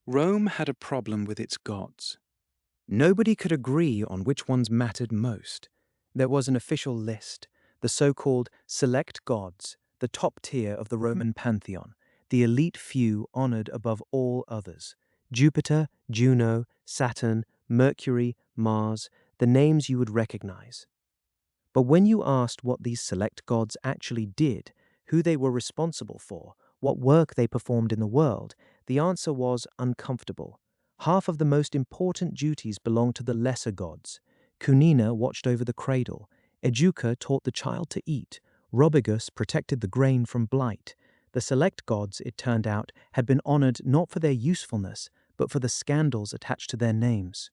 Rome had a problem with its gods. Nobody could agree on which ones mattered most. There was an official list, the so-called select gods, the top tier of the Roman pantheon, the elite few honored above all others. Jupiter, Juno, Saturn, Mercury, Mars, the names you would recognize. But when you asked what these select gods actually did, who they were responsible for, what work they performed in the world, the answer was uncomfortable. Half of the most important duties belonged to the lesser gods. Cunina watched over the cradle. Educa taught the child to eat. Robigus protected the grain from blight. The select gods, it turned out, had been honored not for their usefulness, but for the scandals attached to their names.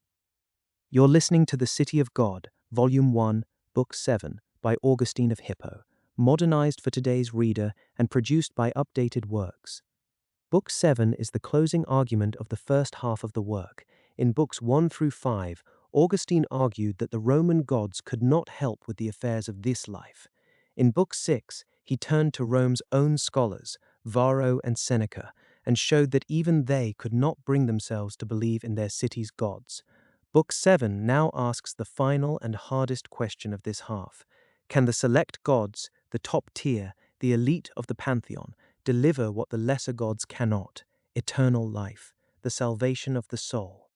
You're listening to The City of God, Volume 1, Book 7, by Augustine of Hippo, modernized for today's reader and produced by Updated Works. Book 7 is the closing argument of the first half of the work. In books 1 through 5, Augustine argued that the Roman gods could not help with the affairs of this life. In Book 6, he turned to Rome's own scholars, Varro and Seneca, and showed that even they could not bring themselves to believe in their city's gods. Book 7 now asks the final and hardest question of this half. Can the select gods, the top tier, the elite of the pantheon, deliver what the lesser gods cannot, eternal life, the salvation of the soul?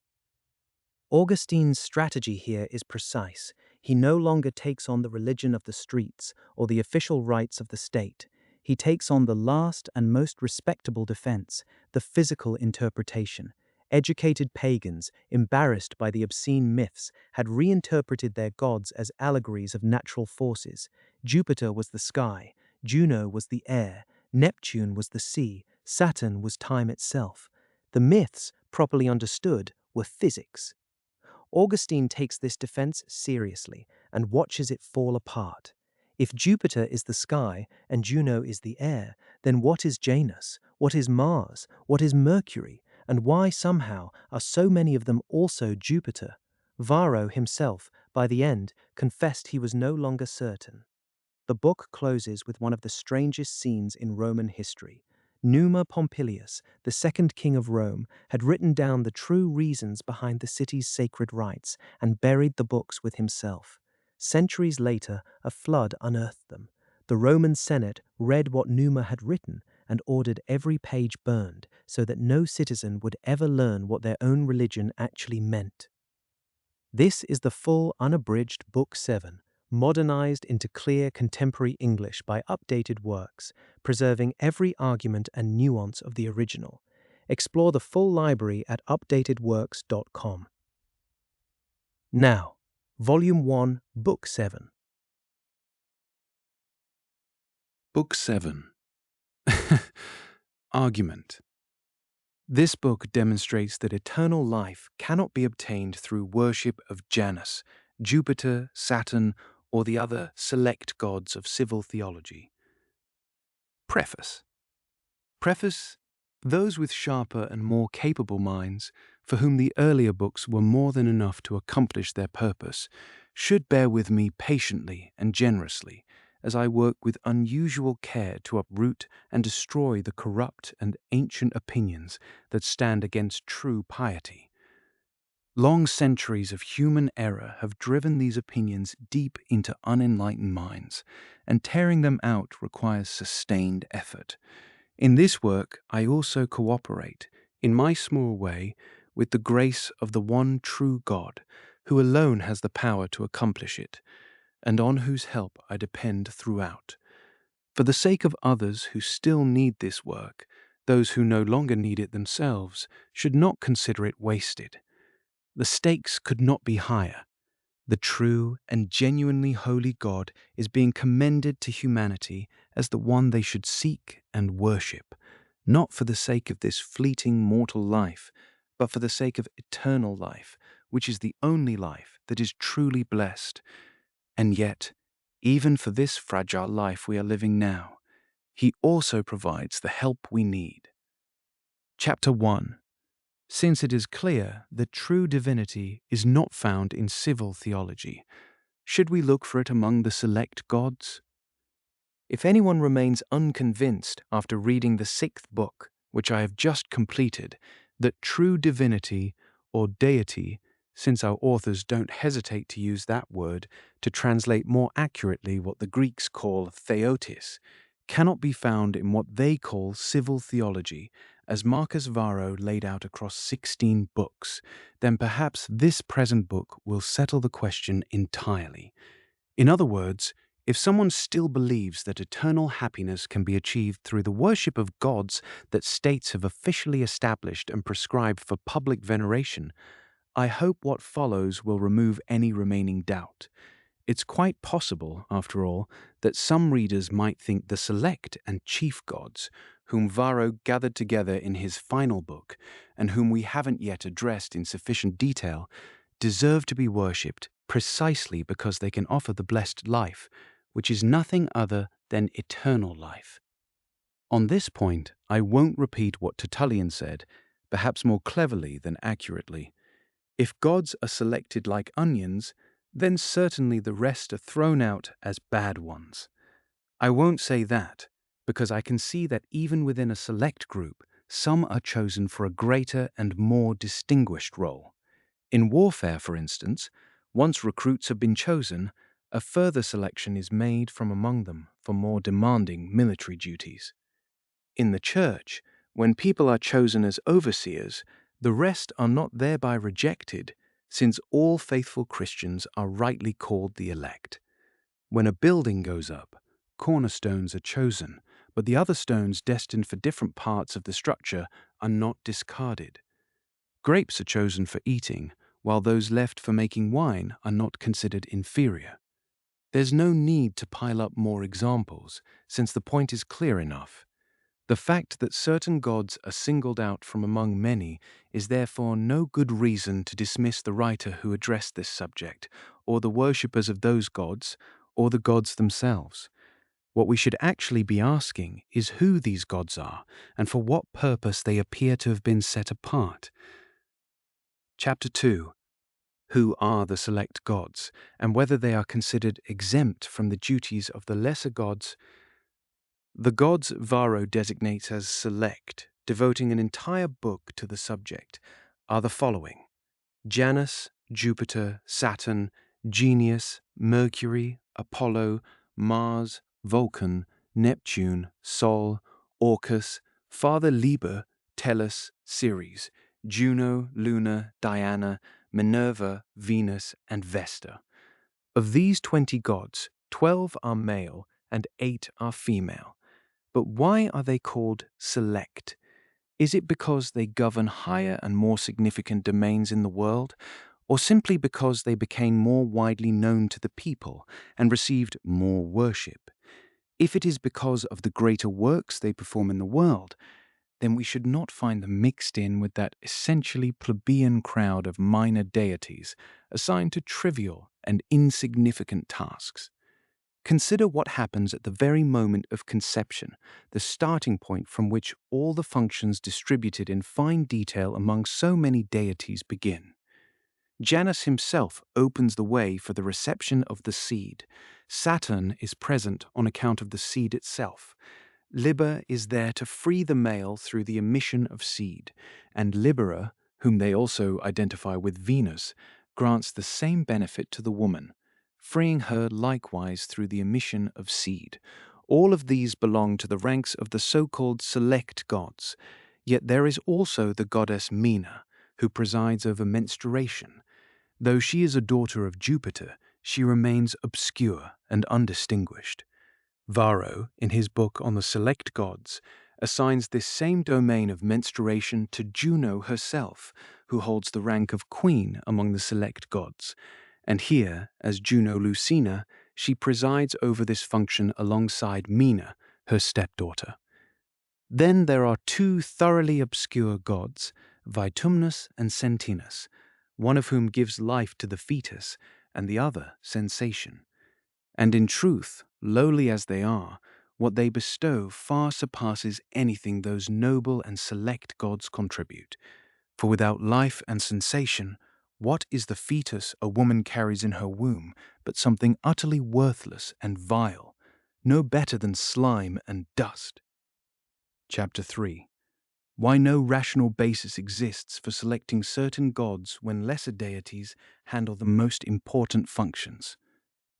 Augustine's strategy here is precise. He no longer takes on the religion of the streets or the official rites of the state. He takes on the last and most respectable defense, the physical interpretation. Educated pagans, embarrassed by the obscene myths, had reinterpreted their gods as allegories of natural forces. Jupiter was the sky, Juno was the air, Neptune was the sea, Saturn was time itself. The myths, properly understood, were physics. Augustine takes this defense seriously and watches it fall apart. If Jupiter is the sky and Juno is the air, then what is Janus? What is Mars? What is Mercury? And why somehow are so many of them also Jupiter? Varro himself, by the end, confessed he was no longer certain. The book closes with one of the strangest scenes in Roman history. Numa Pompilius, the second king of Rome, had written down the true reasons behind the city's sacred rites and buried the books with himself. Centuries later, a flood unearthed them. The Roman Senate read what Numa had written and ordered every page burned so that no citizen would ever learn what their own religion actually meant. This is the full, unabridged Book 7, modernized into clear contemporary English by Updated Works, preserving every argument and nuance of the original. Explore the full library at updatedworks.com. Now, Volume 1, Book 7. Book 7. Argument. This book demonstrates that eternal life cannot be obtained through worship of Janus, Jupiter, Saturn, or the other select gods of civil theology. Preface. Preface. Those with sharper and more capable minds, for whom the earlier books were more than enough to accomplish their purpose, should bear with me patiently and generously, as I work with unusual care to uproot and destroy the corrupt and ancient opinions that stand against true piety. Long centuries of human error have driven these opinions deep into unenlightened minds, and tearing them out requires sustained effort. In this work, I also cooperate, in my small way, with the grace of the one true God, who alone has the power to accomplish it, and on whose help I depend throughout. For the sake of others who still need this work, those who no longer need it themselves should not consider it wasted. The stakes could not be higher. The true and genuinely holy God is being commended to humanity as the one they should seek and worship, not for the sake of this fleeting mortal life, but for the sake of eternal life, which is the only life that is truly blessed. And yet, even for this fragile life we are living now, He also provides the help we need. Chapter 1. Since it is clear that true divinity is not found in civil theology, should we look for it among the select gods? If anyone remains unconvinced after reading the 6th book, which I have just completed, that true divinity or deity, since our authors don't hesitate to use that word to translate more accurately what the Greeks call theotis, cannot be found in what they call civil theology, as Marcus Varro laid out across 16 books, then perhaps this present book will settle the question entirely. In other words, if someone still believes that eternal happiness can be achieved through the worship of gods that states have officially established and prescribed for public veneration, I hope what follows will remove any remaining doubt. It's quite possible, after all, that some readers might think the select and chief gods, whom Varro gathered together in his final book, and whom we haven't yet addressed in sufficient detail, deserve to be worshipped precisely because they can offer the blessed life, which is nothing other than eternal life. On this point, I won't repeat what Tertullian said, perhaps more cleverly than accurately. If gods are selected like onions, then certainly the rest are thrown out as bad ones. I won't say that, because I can see that even within a select group, some are chosen for a greater and more distinguished role. In warfare, for instance, once recruits have been chosen, a further selection is made from among them for more demanding military duties. In the church, when people are chosen as overseers, the rest are not thereby rejected, since all faithful Christians are rightly called the elect. When a building goes up, cornerstones are chosen, but the other stones destined for different parts of the structure are not discarded. Grapes are chosen for eating, while those left for making wine are not considered inferior. There's no need to pile up more examples, since the point is clear enough. The fact that certain gods are singled out from among many is therefore no good reason to dismiss the writer who addressed this subject, or the worshippers of those gods, or the gods themselves. What we should actually be asking is who these gods are, and for what purpose they appear to have been set apart. Chapter 2. Who are the select gods, and whether they are considered exempt from the duties of the lesser gods. The gods Varro designates as select, devoting an entire book to the subject, are the following: Janus, Jupiter, Saturn, Genius, Mercury, Apollo, Mars, Vulcan, Neptune, Sol, Orcus, Father Liber, Tellus, Ceres, Juno, Luna, Diana, Minerva, Venus, and Vesta. Of these 20 gods, 12 are male and 8 are female. But why are they called select? Is it because they govern higher and more significant domains in the world, or simply because they became more widely known to the people and received more worship? If it is because of the greater works they perform in the world, then we should not find them mixed in with that essentially plebeian crowd of minor deities assigned to trivial and insignificant tasks. Consider what happens at the very moment of conception, the starting point from which all the functions distributed in fine detail among so many deities begin. Janus himself opens the way for the reception of the seed. Saturn is present on account of the seed itself. Liber is there to free the male through the emission of seed, and Libera, whom they also identify with Venus, grants the same benefit to the woman, freeing her likewise through the emission of seed. All of these belong to the ranks of the so-called select gods, yet there is also the goddess Mina, who presides over menstruation. Though she is a daughter of Jupiter, she remains obscure and undistinguished. Varro, in his book on the select gods, assigns this same domain of menstruation to Juno herself, who holds the rank of queen among the select gods. And here, as Juno Lucina, she presides over this function alongside Mina, her stepdaughter. Then there are 2 thoroughly obscure gods, Vitumnus and Sentinus, one of whom gives life to the fetus, and the other sensation. And in truth, lowly as they are, what they bestow far surpasses anything those noble and select gods contribute. For without life and sensation, what is the fetus a woman carries in her womb but something utterly worthless and vile, no better than slime and dust? Chapter 3. Why no rational basis exists for selecting certain gods when lesser deities handle the most important functions?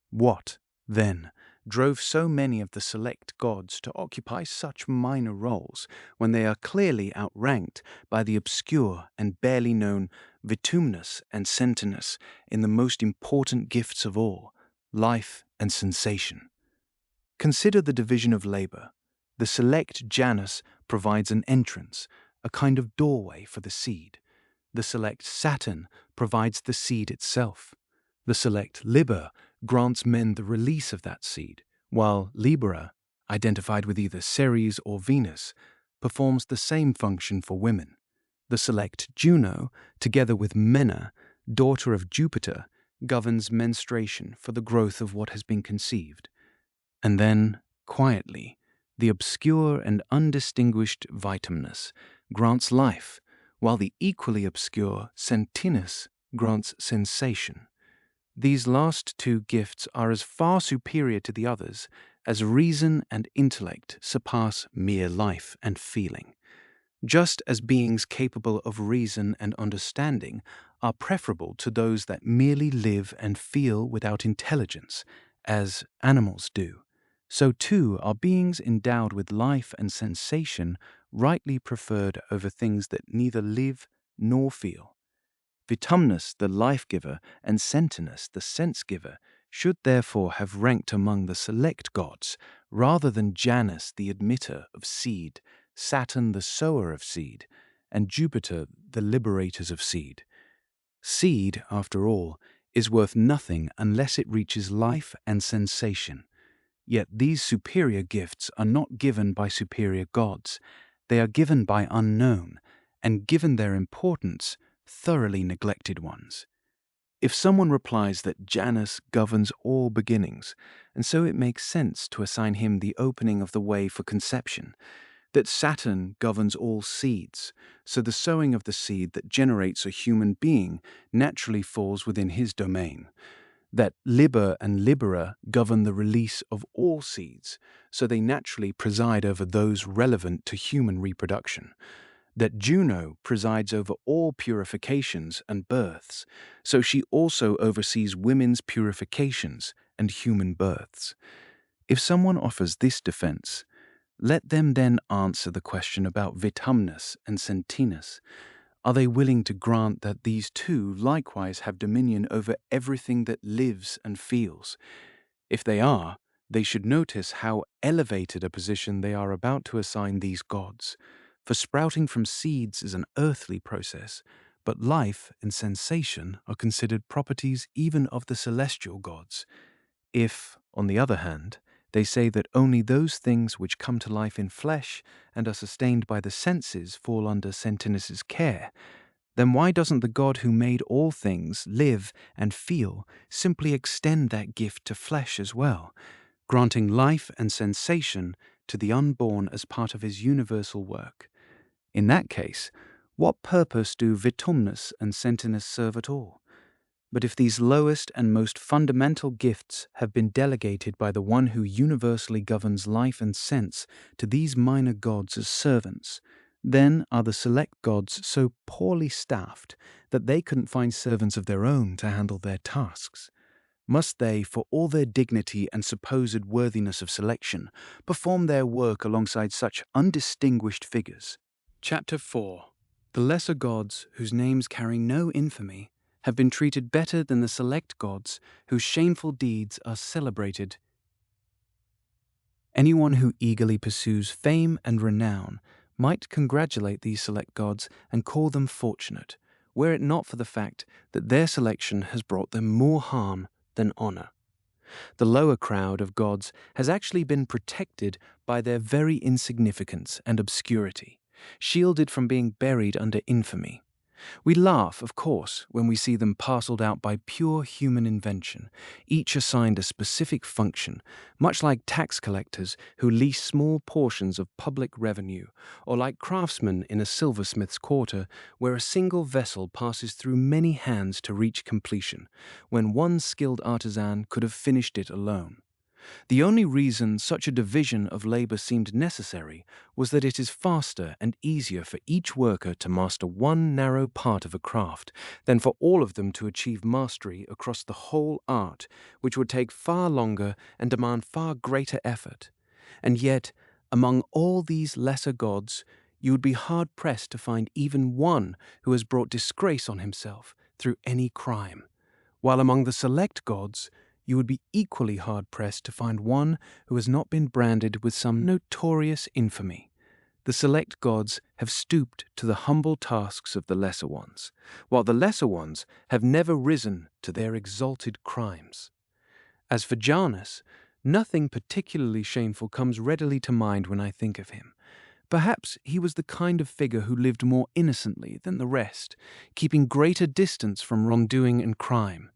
What, then, drove so many of the select gods to occupy such minor roles when they are clearly outranked by the obscure and barely known Vitumnus and Sentinus in the most important gifts of all, life and sensation? Consider the division of labor. The select Janus provides an entrance, a kind of doorway for the seed. The select Saturn provides the seed itself. The select Liber grants men the release of that seed, while Libera, identified with either Ceres or Venus, performs the same function for women. The select Juno, together with Mena, daughter of Jupiter, governs menstruation for the growth of what has been conceived. And then, quietly, the obscure and undistinguished Vitumnus grants life, while the equally obscure Sentinus grants sensation. These last two gifts are as far superior to the others as reason and intellect surpass mere life and feeling. Just as beings capable of reason and understanding are preferable to those that merely live and feel without intelligence, as animals do, so too are beings endowed with life and sensation rightly preferred over things that neither live nor feel. Vitumnus, the life-giver, and Sentinus, the sense-giver, should therefore have ranked among the select gods, rather than Janus, the admitter of seed, Saturn, the sower of seed, and Jupiter, the liberators of seed. Seed, after all, is worth nothing unless it reaches life and sensation. Yet these superior gifts are not given by superior gods. They are given by unknown, and given their importance, thoroughly neglected ones. If someone replies that Janus governs all beginnings, and so it makes sense to assign him the opening of the way for conception, that Saturn governs all seeds, so the sowing of the seed that generates a human being naturally falls within his domain, that Liber and Libera govern the release of all seeds, so they naturally preside over those relevant to human reproduction, that Juno presides over all purifications and births, so she also oversees women's purifications and human births. If someone offers this defense, let them then answer the question about Vitumnus and Sentinus. Are they willing to grant that these two likewise have dominion over everything that lives and feels? If they are, they should notice how elevated a position they are about to assign these gods. For sprouting from seeds is an earthly process, but life and sensation are considered properties even of the celestial gods. If, on the other hand, they say that only those things which come to life in flesh and are sustained by the senses fall under Sentinus's care, then why doesn't the God who made all things live and feel simply extend that gift to flesh as well, granting life and sensation to the unborn as part of his universal work? In that case, what purpose do Vitumnus and Sentinus serve at all? But if these lowest and most fundamental gifts have been delegated by the one who universally governs life and sense to these minor gods as servants, then are the select gods so poorly staffed that they couldn't find servants of their own to handle their tasks? Must they, for all their dignity and supposed worthiness of selection, perform their work alongside such undistinguished figures? Chapter 4. The lesser gods, whose names carry no infamy, have been treated better than the select gods, whose shameful deeds are celebrated. Anyone who eagerly pursues fame and renown might congratulate these select gods and call them fortunate, were it not for the fact that their selection has brought them more harm than honor. The lower crowd of gods has actually been protected by their very insignificance and obscurity, shielded from being buried under infamy. We laugh, of course, when we see them parceled out by pure human invention, each assigned a specific function, much like tax collectors who lease small portions of public revenue, or like craftsmen in a silversmith's quarter where a single vessel passes through many hands to reach completion, when one skilled artisan could have finished it alone. The only reason such a division of labor seemed necessary was that it is faster and easier for each worker to master one narrow part of a craft than for all of them to achieve mastery across the whole art, which would take far longer and demand far greater effort. And yet, among all these lesser gods, you would be hard-pressed to find even one who has brought disgrace on himself through any crime, while among the select gods, you would be equally hard-pressed to find one who has not been branded with some notorious infamy. The select gods have stooped to the humble tasks of the lesser ones, while the lesser ones have never risen to their exalted crimes. As for Janus, nothing particularly shameful comes readily to mind when I think of him. Perhaps he was the kind of figure who lived more innocently than the rest, keeping greater distance from wrongdoing and crime.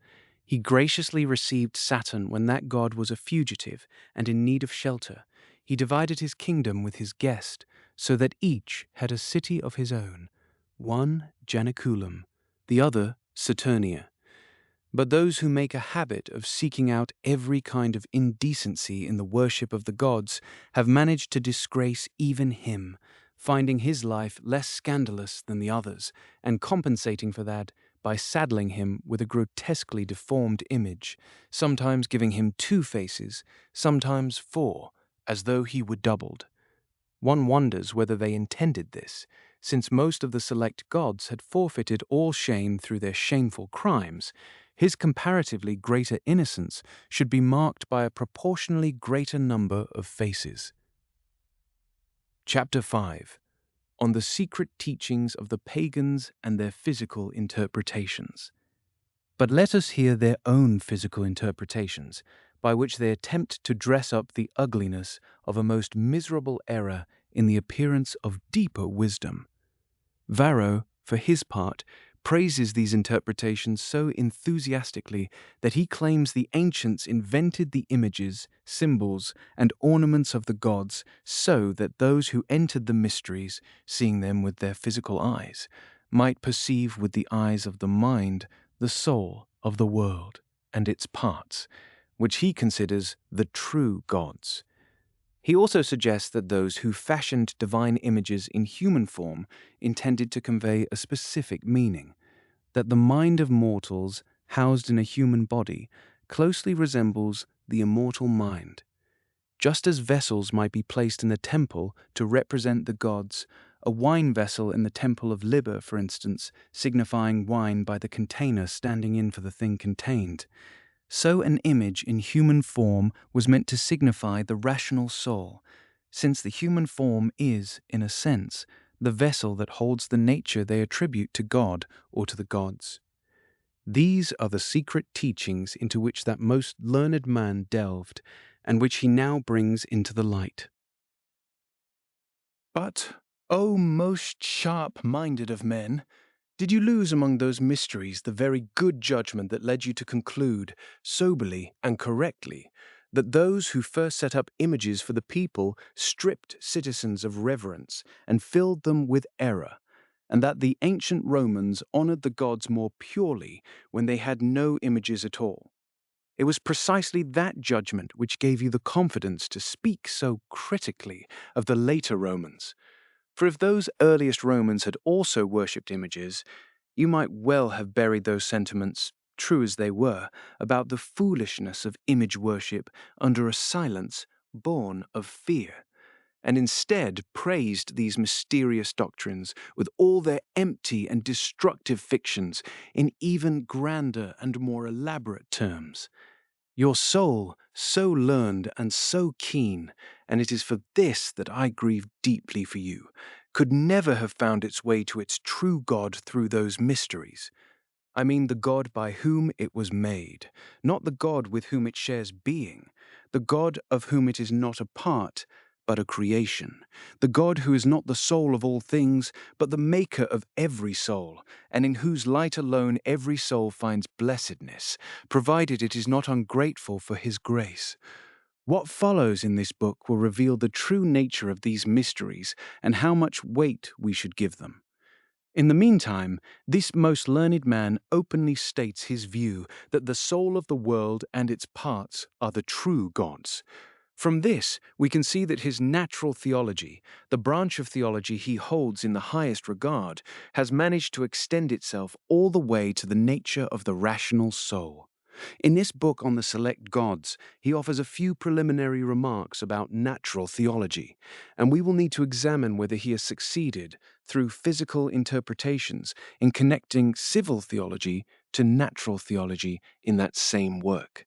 He graciously received Saturn when that god was a fugitive and in need of shelter. He divided his kingdom with his guest, so that each had a city of his own, one Janiculum, the other Saturnia. But those who make a habit of seeking out every kind of indecency in the worship of the gods have managed to disgrace even him, finding his life less scandalous than the others, and compensating for that by saddling him with a grotesquely deformed image, sometimes giving him 2 faces, sometimes 4, as though he were doubled. One wonders whether they intended this, since most of the select gods had forfeited all shame through their shameful crimes. His comparatively greater innocence should be marked by a proportionally greater number of faces. Chapter 5. On the secret teachings of the pagans and their physical interpretations. But let us hear their own physical interpretations, by which they attempt to dress up the ugliness of a most miserable error in the appearance of deeper wisdom. Varro, for his part, praises these interpretations so enthusiastically that he claims the ancients invented the images, symbols, and ornaments of the gods so that those who entered the mysteries, seeing them with their physical eyes, might perceive with the eyes of the mind the soul of the world and its parts, which he considers the true gods. He also suggests that those who fashioned divine images in human form intended to convey a specific meaning, that the mind of mortals housed in a human body closely resembles the immortal mind. Just as vessels might be placed in a temple to represent the gods, a wine vessel in the temple of Liber, for instance, signifying wine by the container standing in for the thing contained, so an image in human form was meant to signify the rational soul, since the human form is, in a sense, the vessel that holds the nature they attribute to God or to the gods. These are the secret teachings into which that most learned man delved, and which he now brings into the light. But, O most sharp-minded of men, did you lose among those mysteries the very good judgment that led you to conclude, soberly and correctly, that those who first set up images for the people stripped citizens of reverence and filled them with error, and that the ancient Romans honored the gods more purely when they had no images at all? It was precisely that judgment which gave you the confidence to speak so critically of the later Romans. For if those earliest Romans had also worshipped images, you might well have buried those sentiments, true as they were, about the foolishness of image worship under a silence born of fear, and instead praised these mysterious doctrines with all their empty and destructive fictions in even grander and more elaborate terms. Your soul, so learned and so keen, and it is for this that I grieve deeply for you, could never have found its way to its true God through those mysteries. I mean the God by whom it was made, not the God with whom it shares being, the God of whom it is not a part, but a creation, the God who is not the soul of all things, but the maker of every soul, and in whose light alone every soul finds blessedness, provided it is not ungrateful for his grace. What follows in this book will reveal the true nature of these mysteries and how much weight we should give them. In the meantime, this most learned man openly states his view that the soul of the world and its parts are the true gods. From this, we can see that his natural theology, the branch of theology he holds in the highest regard, has managed to extend itself all the way to the nature of the rational soul. In this book on the select gods, he offers a few preliminary remarks about natural theology, and we will need to examine whether he has succeeded, through physical interpretations, in connecting civil theology to natural theology in that same work.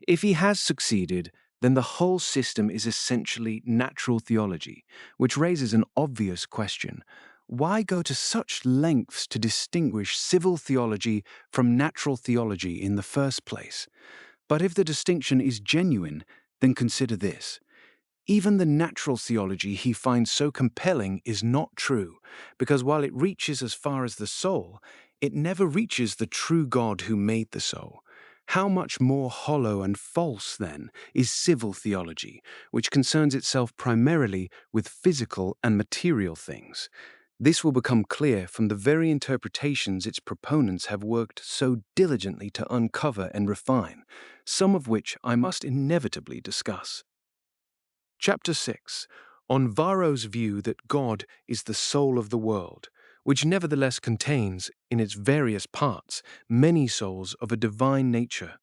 If he has succeeded, then the whole system is essentially natural theology, which raises an obvious question. Why go to such lengths to distinguish civil theology from natural theology in the first place? But if the distinction is genuine, then consider this. Even the natural theology he finds so compelling is not true, because while it reaches as far as the soul, it never reaches the true God who made the soul. How much more hollow and false, then, is civil theology, which concerns itself primarily with physical and material things? This will become clear from the very interpretations its proponents have worked so diligently to uncover and refine, some of which I must inevitably discuss. Chapter 6, on Varro's view that God is the soul of the world, which nevertheless contains, in its various parts, many souls of a divine nature.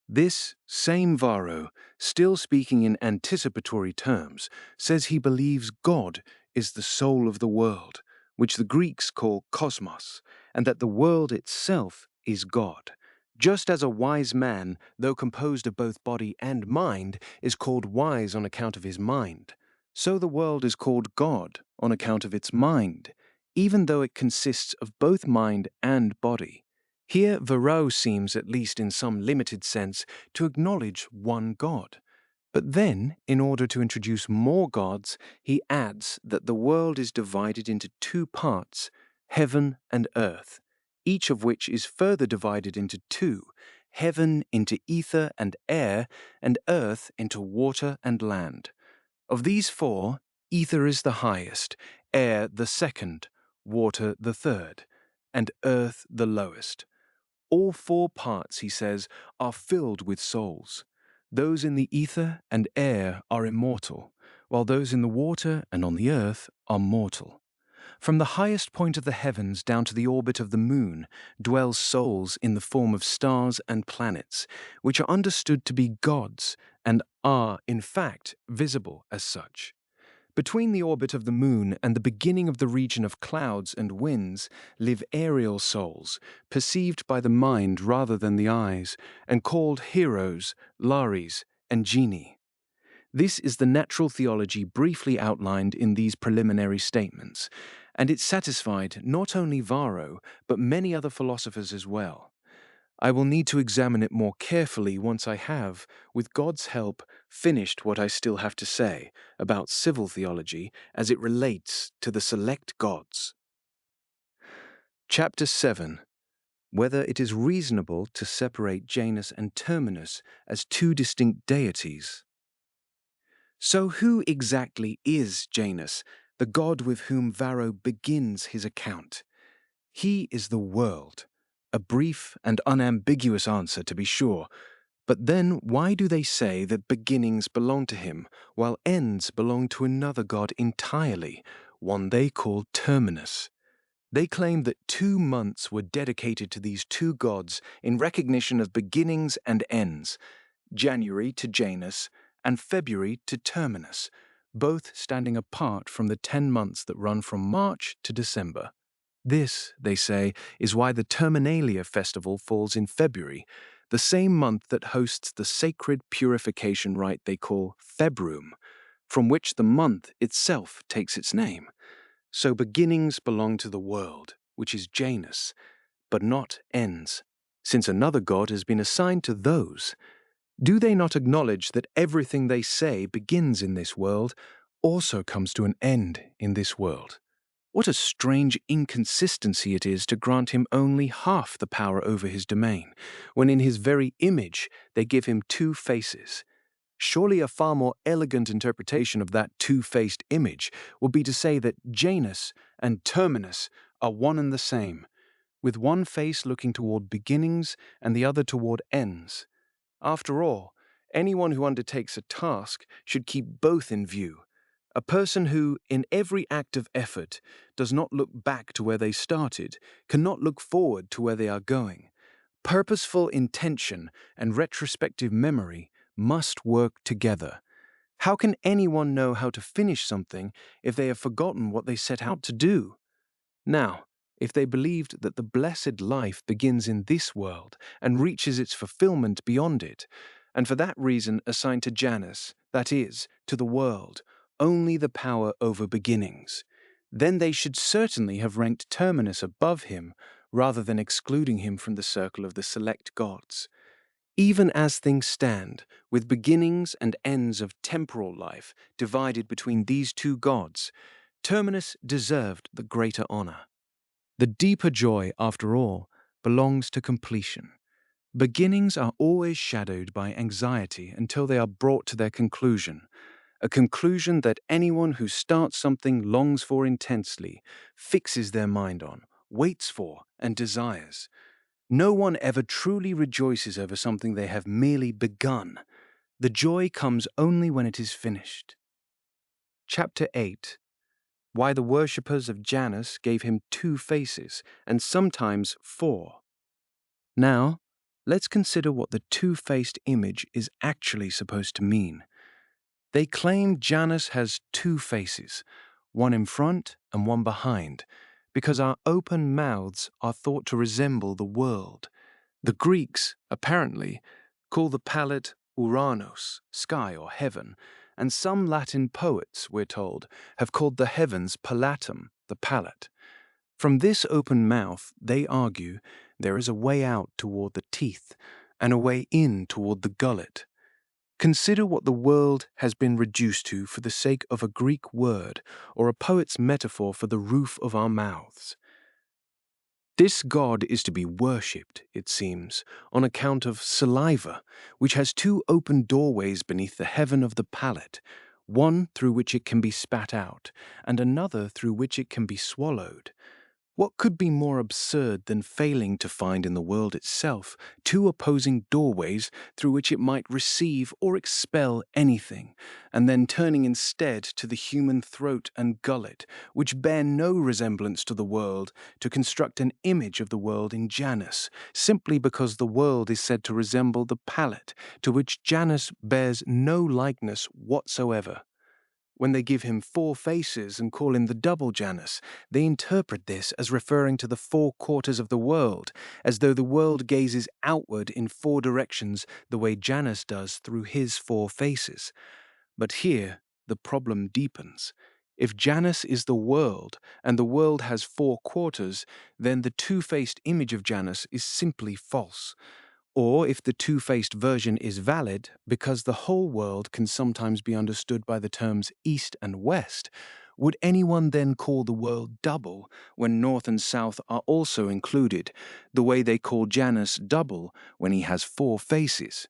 This same Varro, still speaking in anticipatory terms, says he believes God is the soul of the world, which the Greeks call cosmos, and that the world itself is God. Just as a wise man, though composed of both body and mind, is called wise on account of his mind, so the world is called God on account of its mind, even though it consists of both mind and body. Here, Varro seems, at least in some limited sense, to acknowledge one God. But then, in order to introduce more gods, he adds that the world is divided into two parts, heaven and earth, each of which is further divided into two, heaven into ether and air, and earth into water and land. Of these four, ether is the highest, air the second, water the third, and earth the lowest. All four parts, he says, are filled with souls. Those in the ether and air are immortal, while those in the water and on the earth are mortal. From the highest point of the heavens down to the orbit of the moon dwell souls in the form of stars and planets, which are understood to be gods and are, in fact, visible as such. Between the orbit of the moon and the beginning of the region of clouds and winds live aerial souls, perceived by the mind rather than the eyes, and called heroes, lares, and genii. This is the natural theology briefly outlined in these preliminary statements, and it satisfied not only Varro, but many other philosophers as well. I will need to examine it more carefully once I have, with God's help, finished what I still have to say about civil theology as it relates to the select gods. Chapter 7. Whether it is reasonable to separate Janus and Terminus as two distinct deities. So who exactly is Janus, the god with whom Varro begins his account? He is the world. A brief and unambiguous answer, to be sure. But then why do they say that beginnings belong to him, while ends belong to another god entirely, one they call Terminus? They claim that 2 months were dedicated to these two gods in recognition of beginnings and ends, January to Janus and February to Terminus, both standing apart from the 10 months that run from March to December. This, they say, is why the Terminalia festival falls in February, the same month that hosts the sacred purification rite they call Februm, from which the month itself takes its name. So beginnings belong to the world, which is Janus, but not ends, since another god has been assigned to those. Do they not acknowledge that everything they say begins in this world also comes to an end in this world? What a strange inconsistency it is to grant him only half the power over his domain, when in his very image they give him 2 faces. Surely a far more elegant interpretation of that two-faced image would be to say that Janus, and Terminus are one and the same, with one face looking toward beginnings and the other toward ends. After all, anyone who undertakes a task should keep both in view. A person who, in every act of effort, does not look back to where they started, cannot look forward to where they are going. Purposeful intention and retrospective memory must work together. How can anyone know how to finish something if they have forgotten what they set out to do? Now, if they believed that the blessed life begins in this world and reaches its fulfillment beyond it, and for that reason assigned to Janus, that is, to the world, only the power over beginnings, then they should certainly have ranked Terminus above him rather than excluding him from the circle of the select gods. Even as things stand, with beginnings and ends of temporal life divided between these two gods, Terminus deserved the greater honor. The deeper joy, after all, belongs to completion. Beginnings are always shadowed by anxiety until they are brought to their conclusion, a conclusion that anyone who starts something longs for intensely, fixes their mind on, waits for, and desires. No one ever truly rejoices over something they have merely begun. The joy comes only when it is finished. Chapter 8. Why the worshippers of Janus gave him 2 faces, and sometimes 4. Now, let's consider what the 2-faced image is actually supposed to mean. They claim Janus has 2 faces, one in front and one behind, because our open mouths are thought to resemble the world. The Greeks, apparently, call the palate Uranos, sky or heaven, and some Latin poets, we're told, have called the heavens palatum, the palate. From this open mouth, they argue, there is a way out toward the teeth, and a way in toward the gullet. Consider what the world has been reduced to for the sake of a Greek word, or a poet's metaphor for the roof of our mouths. This god is to be worshipped, it seems, on account of saliva, which has 2 open doorways beneath the heaven of the palate, one through which it can be spat out, and another through which it can be swallowed. What could be more absurd than failing to find in the world itself 2 opposing doorways through which it might receive or expel anything, and then turning instead to the human throat and gullet, which bear no resemblance to the world, to construct an image of the world in Janus, simply because the world is said to resemble the palate, to which Janus bears no likeness whatsoever? When they give him 4 faces and call him the double Janus, they interpret this as referring to the 4 quarters of the world, as though the world gazes outward in 4 directions the way Janus does through his 4 faces. But here the problem deepens. If Janus is the world, and the world has 4 quarters, then the 2-faced image of Janus is simply false. Or if the 2-faced version is valid, because the whole world can sometimes be understood by the terms east and west, would anyone then call the world double when north and south are also included, the way they call Janus double when he has 4 faces?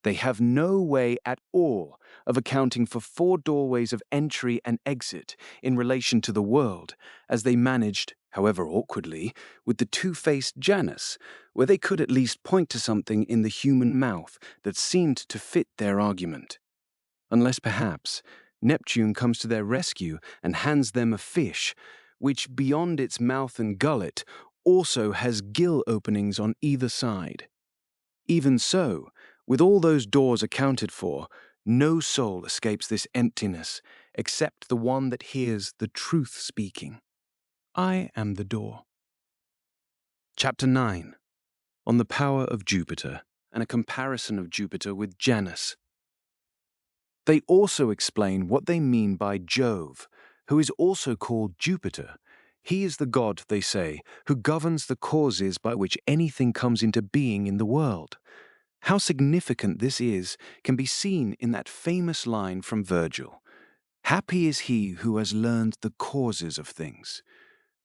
They have no way at all of accounting for 4 doorways of entry and exit in relation to the world, as they managed, however awkwardly, with the 2-faced Janus, where they could at least point to something in the human mouth that seemed to fit their argument. Unless perhaps Neptune comes to their rescue and hands them a fish, which beyond its mouth and gullet also has gill openings on either side. Even so, with all those doors accounted for, no soul escapes this emptiness except the one that hears the truth speaking. I am the door. Chapter 9. On the power of Jupiter, and a comparison of Jupiter with Janus. They also explain what they mean by Jove, who is also called Jupiter. He is the god, they say, who governs the causes by which anything comes into being in the world. How significant this is can be seen in that famous line from Virgil. Happy is he who has learned the causes of things.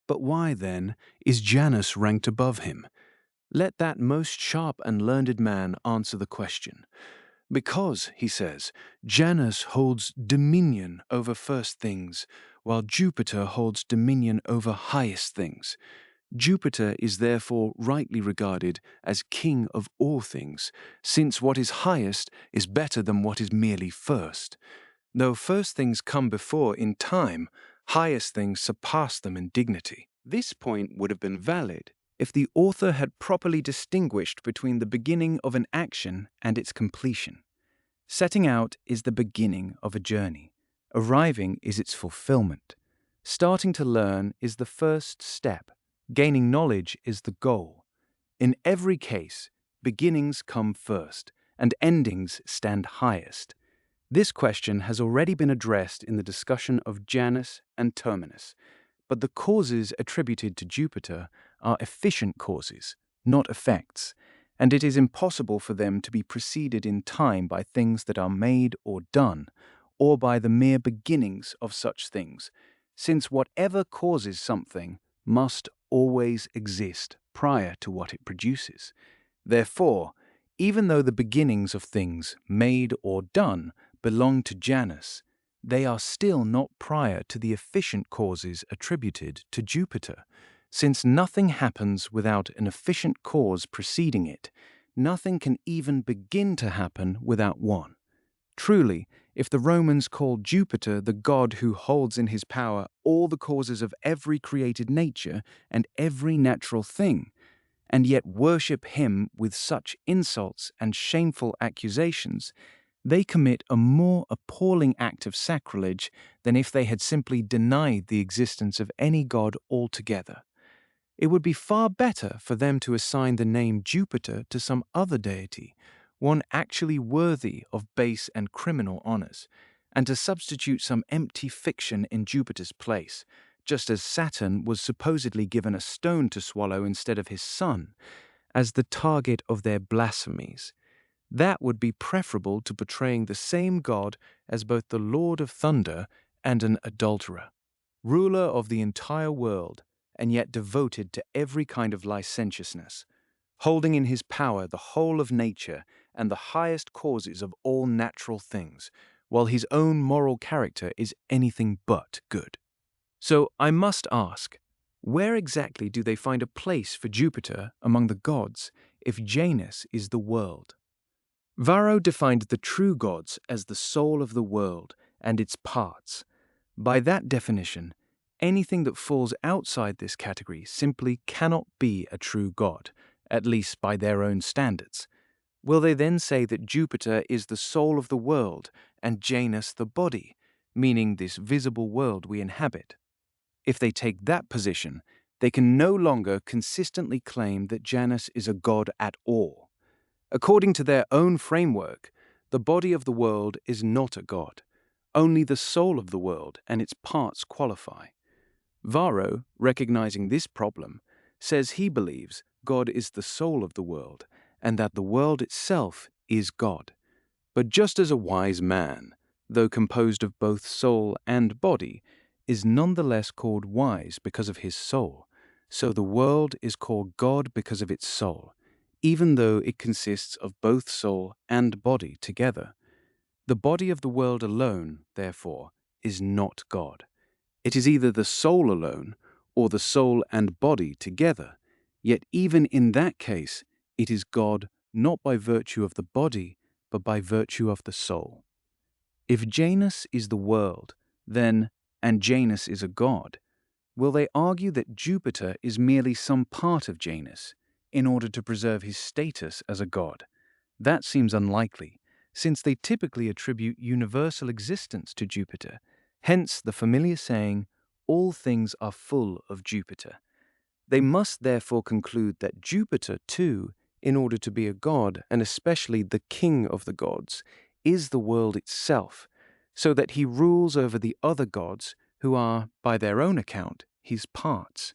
But why, then, is Janus ranked above him? Let that most sharp and learned man answer the question. Because, he says, Janus holds dominion over first things, while Jupiter holds dominion over highest things. Jupiter is therefore rightly regarded as king of all things, since what is highest is better than what is merely first. Though first things come before in time, highest things surpass them in dignity. This point would have been valid if the author had properly distinguished between the beginning of an action and its completion. Setting out is the beginning of a journey. Arriving is its fulfillment. Starting to learn is the first step. Gaining knowledge is the goal. In every case, beginnings come first, and endings stand highest. This question has already been addressed in the discussion of Janus and Terminus, but the causes attributed to Jupiter are efficient causes, not effects, and it is impossible for them to be preceded in time by things that are made or done, or by the mere beginnings of such things, since whatever causes something must always exist prior to what it produces. Therefore, even though the beginnings of things made or done belong to Janus, they are still not prior to the efficient causes attributed to Jupiter. Since nothing happens without an efficient cause preceding it, nothing can even begin to happen without one. Truly, if the Romans called Jupiter the god who holds in his power all the causes of every created nature and every natural thing, and yet worship him with such insults and shameful accusations, they commit a more appalling act of sacrilege than if they had simply denied the existence of any god altogether. It would be far better for them to assign the name Jupiter to some other deity, one actually worthy of base and criminal honors, and to substitute some empty fiction in Jupiter's place, just as Saturn was supposedly given a stone to swallow instead of his son, as the target of their blasphemies. That would be preferable to portraying the same god as both the Lord of Thunder and an adulterer, ruler of the entire world, and yet devoted to every kind of licentiousness, holding in his power the whole of nature and the highest causes of all natural things, while his own moral character is anything but good. So I must ask, where exactly do they find a place for Jupiter among the gods if Janus is the world? Varro defined the true gods as the soul of the world and its parts. By that definition, anything that falls outside this category simply cannot be a true god, at least by their own standards. Will they then say that Jupiter is the soul of the world and Janus the body, meaning this visible world we inhabit? If they take that position, they can no longer consistently claim that Janus is a god at all. According to their own framework, the body of the world is not a god. Only the soul of the world and its parts qualify. Varro, recognizing this problem, says he believes God is the soul of the world and that the world itself is God. But just as a wise man, though composed of both soul and body, is nonetheless called wise because of his soul, so the world is called God because of its soul, even though it consists of both soul and body together. The body of the world alone, therefore, is not God. It is either the soul alone or the soul and body together, yet even in that case, it is God not by virtue of the body, but by virtue of the soul. If Janus is the world, then, and Janus is a god, will they argue that Jupiter is merely some part of Janus in order to preserve his status as a god? That seems unlikely, since they typically attribute universal existence to Jupiter, hence the familiar saying, "All things are full of Jupiter." They must therefore conclude that Jupiter, too, in order to be a god, and especially the king of the gods, is the world itself, so that he rules over the other gods who are, by their own account, his parts.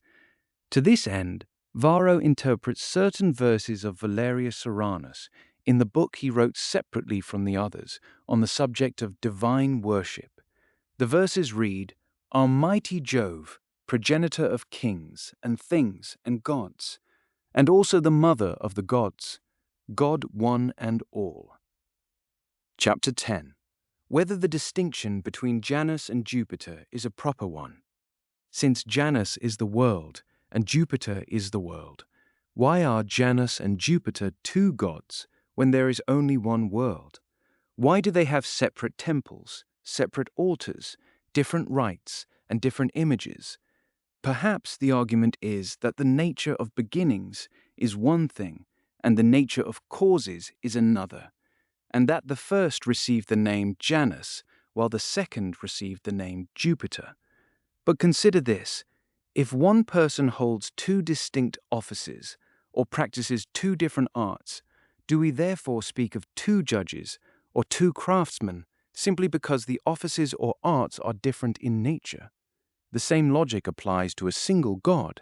To this end, Varro interprets certain verses of Valerius Soranus in the book he wrote separately from the others on the subject of divine worship. The verses read, "Almighty Jove, progenitor of kings and things and gods, and also the mother of the gods, God one and all." Chapter 10. Whether the distinction between Janus and Jupiter is a proper one. Since Janus is the world and Jupiter is the world, why are Janus and Jupiter two gods when there is only one world? Why do they have separate temples, separate altars, different rites, and different images? Perhaps the argument is that the nature of beginnings is one thing and the nature of causes is another, and that the first received the name Janus while the second received the name Jupiter. But consider this: if one person holds two distinct offices or practices two different arts, do we therefore speak of two judges or two craftsmen simply because the offices or arts are different in nature? The same logic applies to a single God.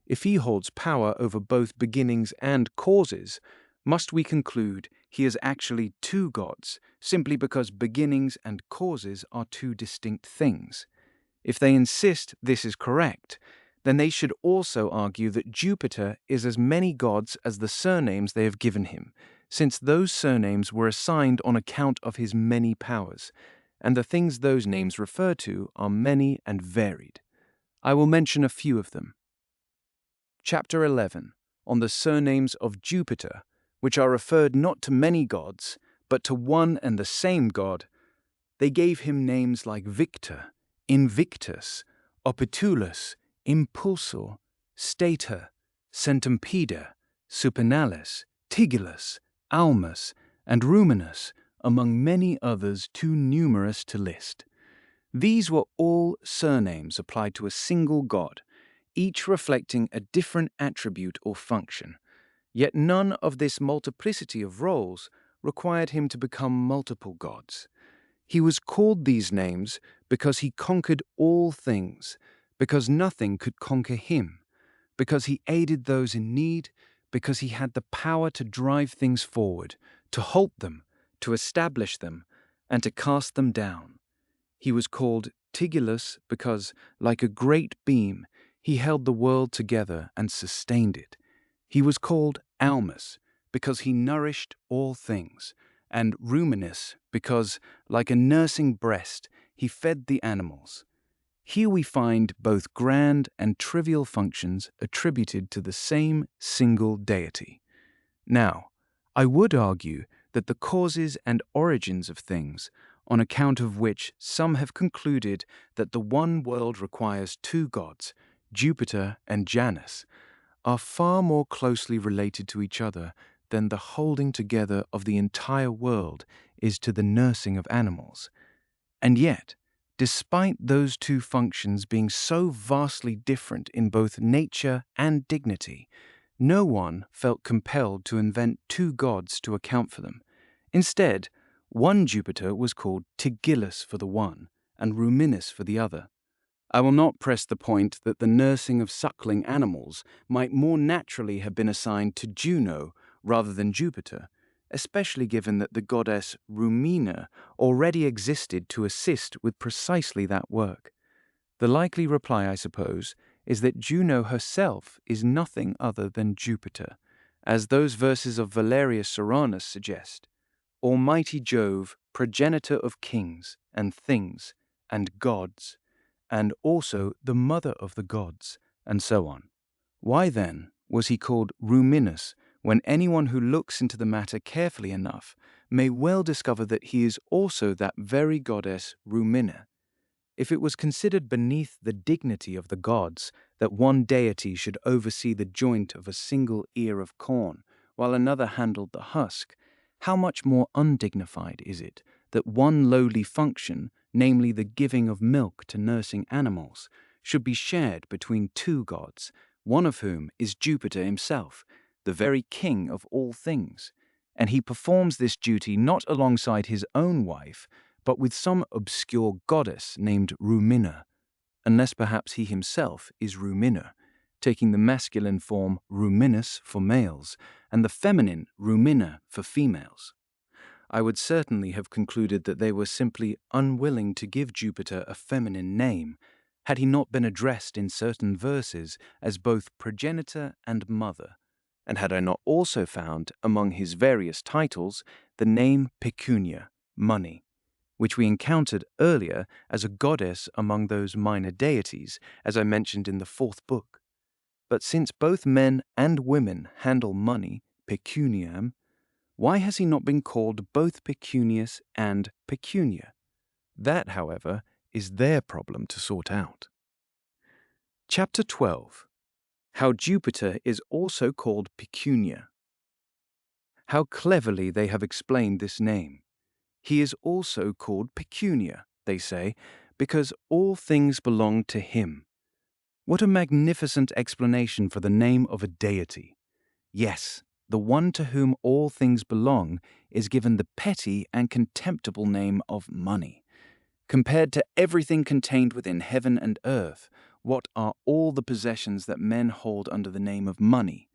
If he holds power over both beginnings and causes, must we conclude he is actually two gods simply because beginnings and causes are two distinct things? If they insist this is correct, then they should also argue that Jupiter is as many gods as the surnames they have given him, since those surnames were assigned on account of his many powers, and the things those names refer to are many and varied. I will mention a few of them. Chapter 11, on the surnames of Jupiter, which are referred not to many gods, but to one and the same god. They gave him names like Victor, Invictus, Opitulus, Impulsor, Stator, Centumpeda, Supernalis, Tigillus, Almus, and Ruminus, among many others too numerous to list. These were all surnames applied to a single god, each reflecting a different attribute or function. Yet none of this multiplicity of roles required him to become multiple gods. He was called these names because he conquered all things, because nothing could conquer him, because he aided those in need, because he had the power to drive things forward, to halt them, to establish them, and to cast them down. He was called Tigillus because, like a great beam, he held the world together and sustained it. He was called Almus because he nourished all things, and Ruminus because, like a nursing breast, he fed the animals. Here we find both grand and trivial functions attributed to the same single deity. Now, I would argue that the causes and origins of things, on account of which some have concluded that the one world requires two gods, Jupiter and Janus, are far more closely related to each other than the holding together of the entire world is to the nursing of animals. And yet, despite those two functions being so vastly different in both nature and dignity, no one felt compelled to invent two gods to account for them. Instead, one Jupiter was called Tigillus for the one and Ruminus for the other. I will not press the point that the nursing of suckling animals might more naturally have been assigned to Juno rather than Jupiter, especially given that the goddess Rumina already existed to assist with precisely that work. The likely reply, I suppose, is that Juno herself is nothing other than Jupiter, as those verses of Valerius Soranus suggest: Almighty Jove, progenitor of kings and things and gods, and also the mother of the gods, and so on. Why, then, was he called Ruminus, when anyone who looks into the matter carefully enough may well discover that he is also that very goddess Rumina? If it was considered beneath the dignity of the gods that one deity should oversee the joint of a single ear of corn, while another handled the husk, how much more undignified is it that one lowly function, namely the giving of milk to nursing animals, should be shared between two gods, one of whom is Jupiter himself, the very king of all things, and he performs this duty not alongside his own wife, but with some obscure goddess named Rumina, unless perhaps he himself is Rumina, taking the masculine form Ruminus for males and the feminine Rumina for females. I would certainly have concluded that they were simply unwilling to give Jupiter a feminine name, had he not been addressed in certain verses as both progenitor and mother, and had I not also found among his various titles the name Pecunia, money, which we encountered earlier as a goddess among those minor deities, as I mentioned in the fourth book. But since both men and women handle money, pecuniam, why has he not been called both Pecunius and Pecunia? That, however, is their problem to sort out. Chapter 12. How Jupiter is also called Pecunia. How cleverly they have explained this name. He is also called Pecunia, they say, because all things belong to him. What a magnificent explanation for the name of a deity. Yes, the one to whom all things belong is given the petty and contemptible name of money. Compared to everything contained within heaven and earth, what are all the possessions that men hold under the name of money?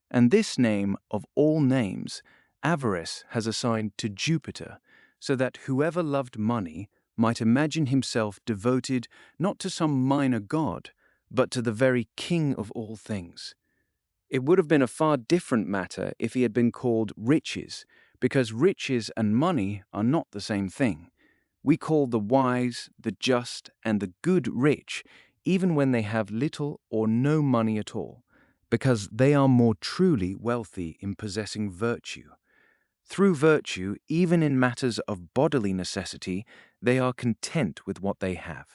And this name, of all names, avarice has assigned to Jupiter, so that whoever loved money might imagine himself devoted not to some minor god, but to the very king of all things. It would have been a far different matter if he had been called riches, because riches and money are not the same thing. We call the wise, the just, and the good rich, even when they have little or no money at all, because they are more truly wealthy in possessing virtue. Through virtue, even in matters of bodily necessity, they are content with what they have.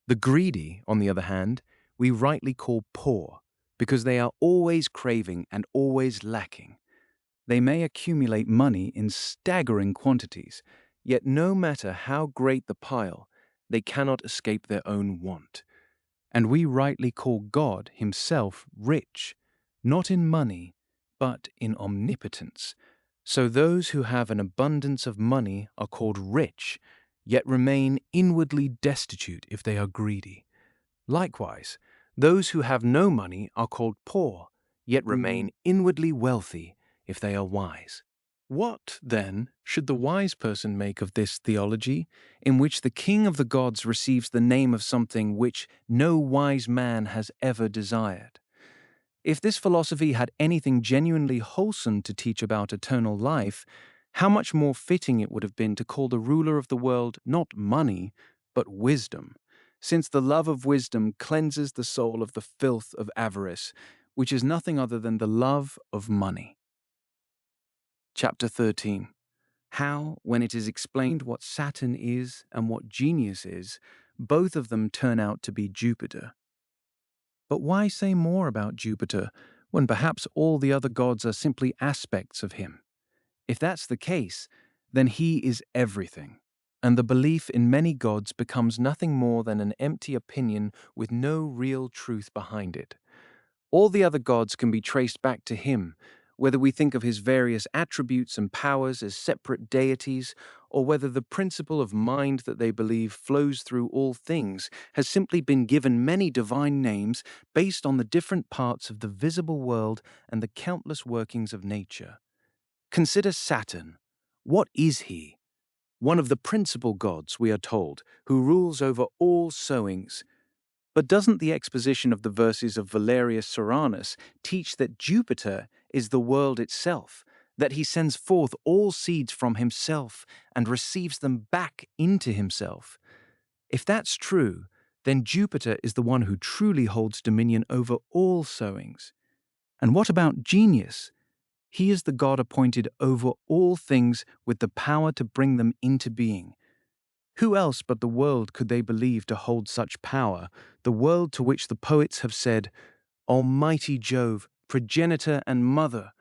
The greedy, on the other hand, we rightly call poor, because they are always craving and always lacking. They may accumulate money in staggering quantities, yet no matter how great the pile, they cannot escape their own want. And we rightly call God himself rich, not in money, but in omnipotence. So those who have an abundance of money are called rich, yet remain inwardly destitute if they are greedy. Likewise, those who have no money are called poor, yet remain inwardly wealthy if they are wise. What, then, should the wise person make of this theology, in which the king of the gods receives the name of something which no wise man has ever desired? If this philosophy had anything genuinely wholesome to teach about eternal life, how much more fitting it would have been to call the ruler of the world not money, but wisdom, since the love of wisdom cleanses the soul of the filth of avarice, which is nothing other than the love of money. Chapter 13. How, when it is explained what Saturn is and what genius is, both of them turn out to be Jupiter. But why say more about Jupiter when perhaps all the other gods are simply aspects of him? If that's the case, then he is everything, and the belief in many gods becomes nothing more than an empty opinion with no real truth behind it. All the other gods can be traced back to him, whether we think of his various attributes and powers as separate deities, or whether the principle of mind that they believe flows through all things has simply been given many divine names based on the different parts of the visible world and the countless workings of nature. Consider Saturn. What is he? One of the principal gods, we are told, who rules over all sowings. But doesn't the exposition of the verses of Valerius Soranus teach that Jupiter is the world itself, that he sends forth all seeds from himself and receives them back into himself? If that's true, then Jupiter is the one who truly holds dominion over all sowings. And what about genius? He is the god appointed over all things with the power to bring them into being. Who else but the world could they believe to hold such power, the world to which the poets have said, Almighty Jove, progenitor and mother?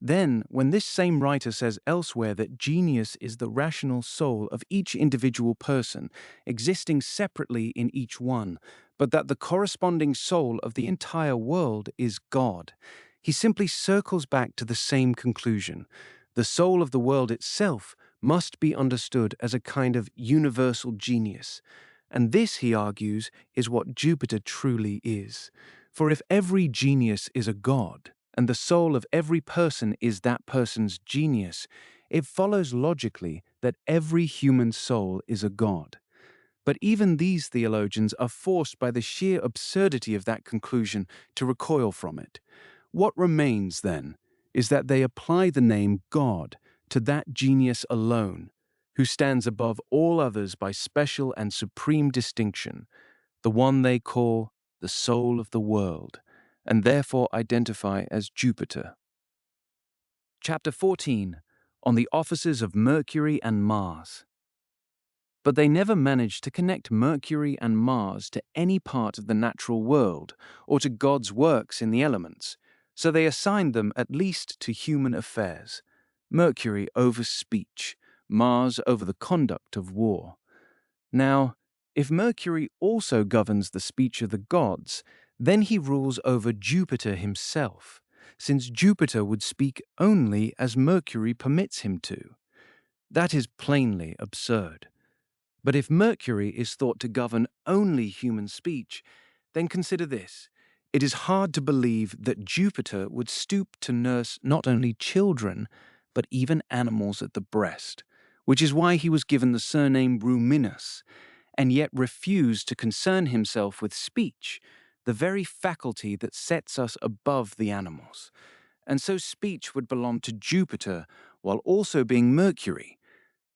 Then, when this same writer says elsewhere that genius is the rational soul of each individual person, existing separately in each one, but that the corresponding soul of the entire world is God, he simply circles back to the same conclusion. The soul of the world itself must be understood as a kind of universal genius. And this, he argues, is what Jupiter truly is. For if every genius is a god, and the soul of every person is that person's genius, it follows logically that every human soul is a god. But even these theologians are forced by the sheer absurdity of that conclusion to recoil from it. What remains, then, is that they apply the name God to that genius alone, who stands above all others by special and supreme distinction, the one they call the soul of the world, and therefore identify as Jupiter. Chapter 14, on the offices of Mercury and Mars. But they never managed to connect Mercury and Mars to any part of the natural world or to God's works in the elements, so they assigned them at least to human affairs. Mercury over speech, Mars over the conduct of war. Now, if Mercury also governs the speech of the gods, then he rules over Jupiter himself, since Jupiter would speak only as Mercury permits him to. That is plainly absurd. But if Mercury is thought to govern only human speech, then consider this. It is hard to believe that Jupiter would stoop to nurse not only children, but even animals at the breast, which is why he was given the surname Ruminus, and yet refused to concern himself with speech, the very faculty that sets us above the animals. And so speech would belong to Jupiter while also being Mercury.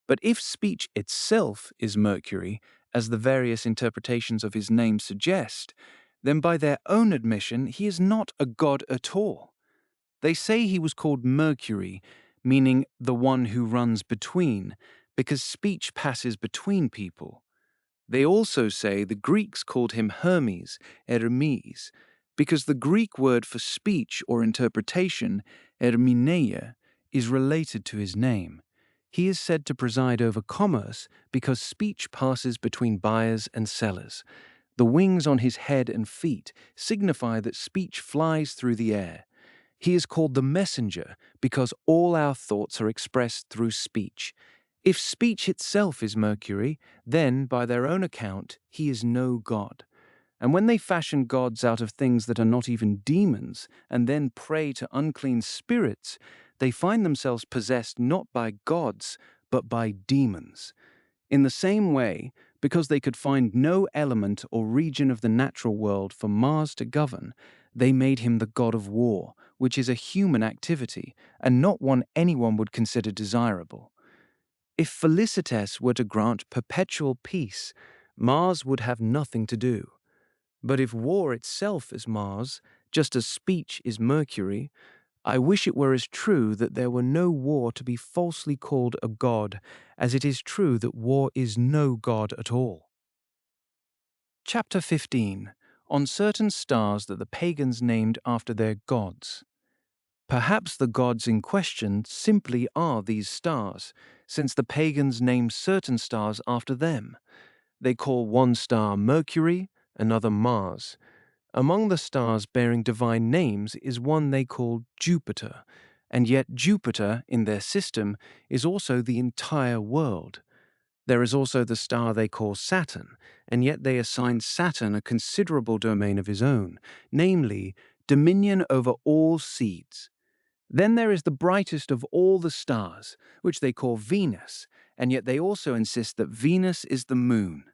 But if speech itself is Mercury, as the various interpretations of his name suggest, then by their own admission he is not a god at all. They say he was called Mercury, meaning the one who runs between, because speech passes between people. They also say the Greeks called him Hermes, Hermes, because the Greek word for speech or interpretation, hermeneia, is related to his name. He is said to preside over commerce because speech passes between buyers and sellers. The wings on his head and feet signify that speech flies through the air. He is called the messenger because all our thoughts are expressed through speech. If speech itself is Mercury, then, by their own account, he is no god. And when they fashion gods out of things that are not even demons, and then pray to unclean spirits, they find themselves possessed not by gods, but by demons. In the same way, because they could find no element or region of the natural world for Mars to govern, they made him the god of war, which is a human activity, and not one anyone would consider desirable. If Felicitas were to grant perpetual peace, Mars would have nothing to do. But if war itself is Mars, just as speech is Mercury, I wish it were as true that there were no war to be falsely called a god, as it is true that war is no god at all. Chapter 15, on certain stars that the pagans named after their gods. Perhaps the gods in question simply are these stars, since the pagans name certain stars after them. They call one star Mercury, another Mars. Among the stars bearing divine names is one they call Jupiter, and yet Jupiter, in their system, is also the entire world. There is also the star they call Saturn, and yet they assign Saturn a considerable domain of his own, namely, dominion over all seeds. Then there is the brightest of all the stars, which they call Venus, and yet they also insist that Venus is the moon.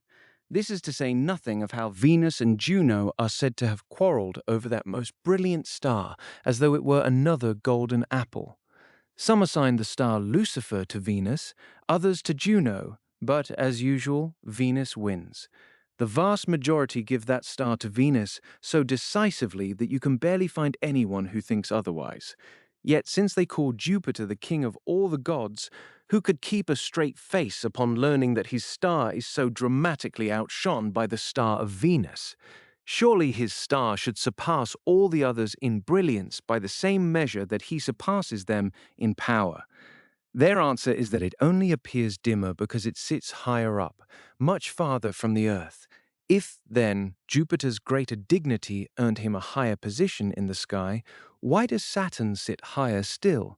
This is to say nothing of how Venus and Juno are said to have quarreled over that most brilliant star, as though it were another golden apple. Some assign the star Lucifer to Venus, others to Juno, but, as usual, Venus wins. The vast majority give that star to Venus so decisively that you can barely find anyone who thinks otherwise. Yet since they call Jupiter the king of all the gods, who could keep a straight face upon learning that his star is so dramatically outshone by the star of Venus? Surely his star should surpass all the others in brilliance by the same measure that he surpasses them in power. Their answer is that it only appears dimmer because it sits higher up, much farther from the earth. If, then, Jupiter's greater dignity earned him a higher position in the sky, why does Saturn sit higher still?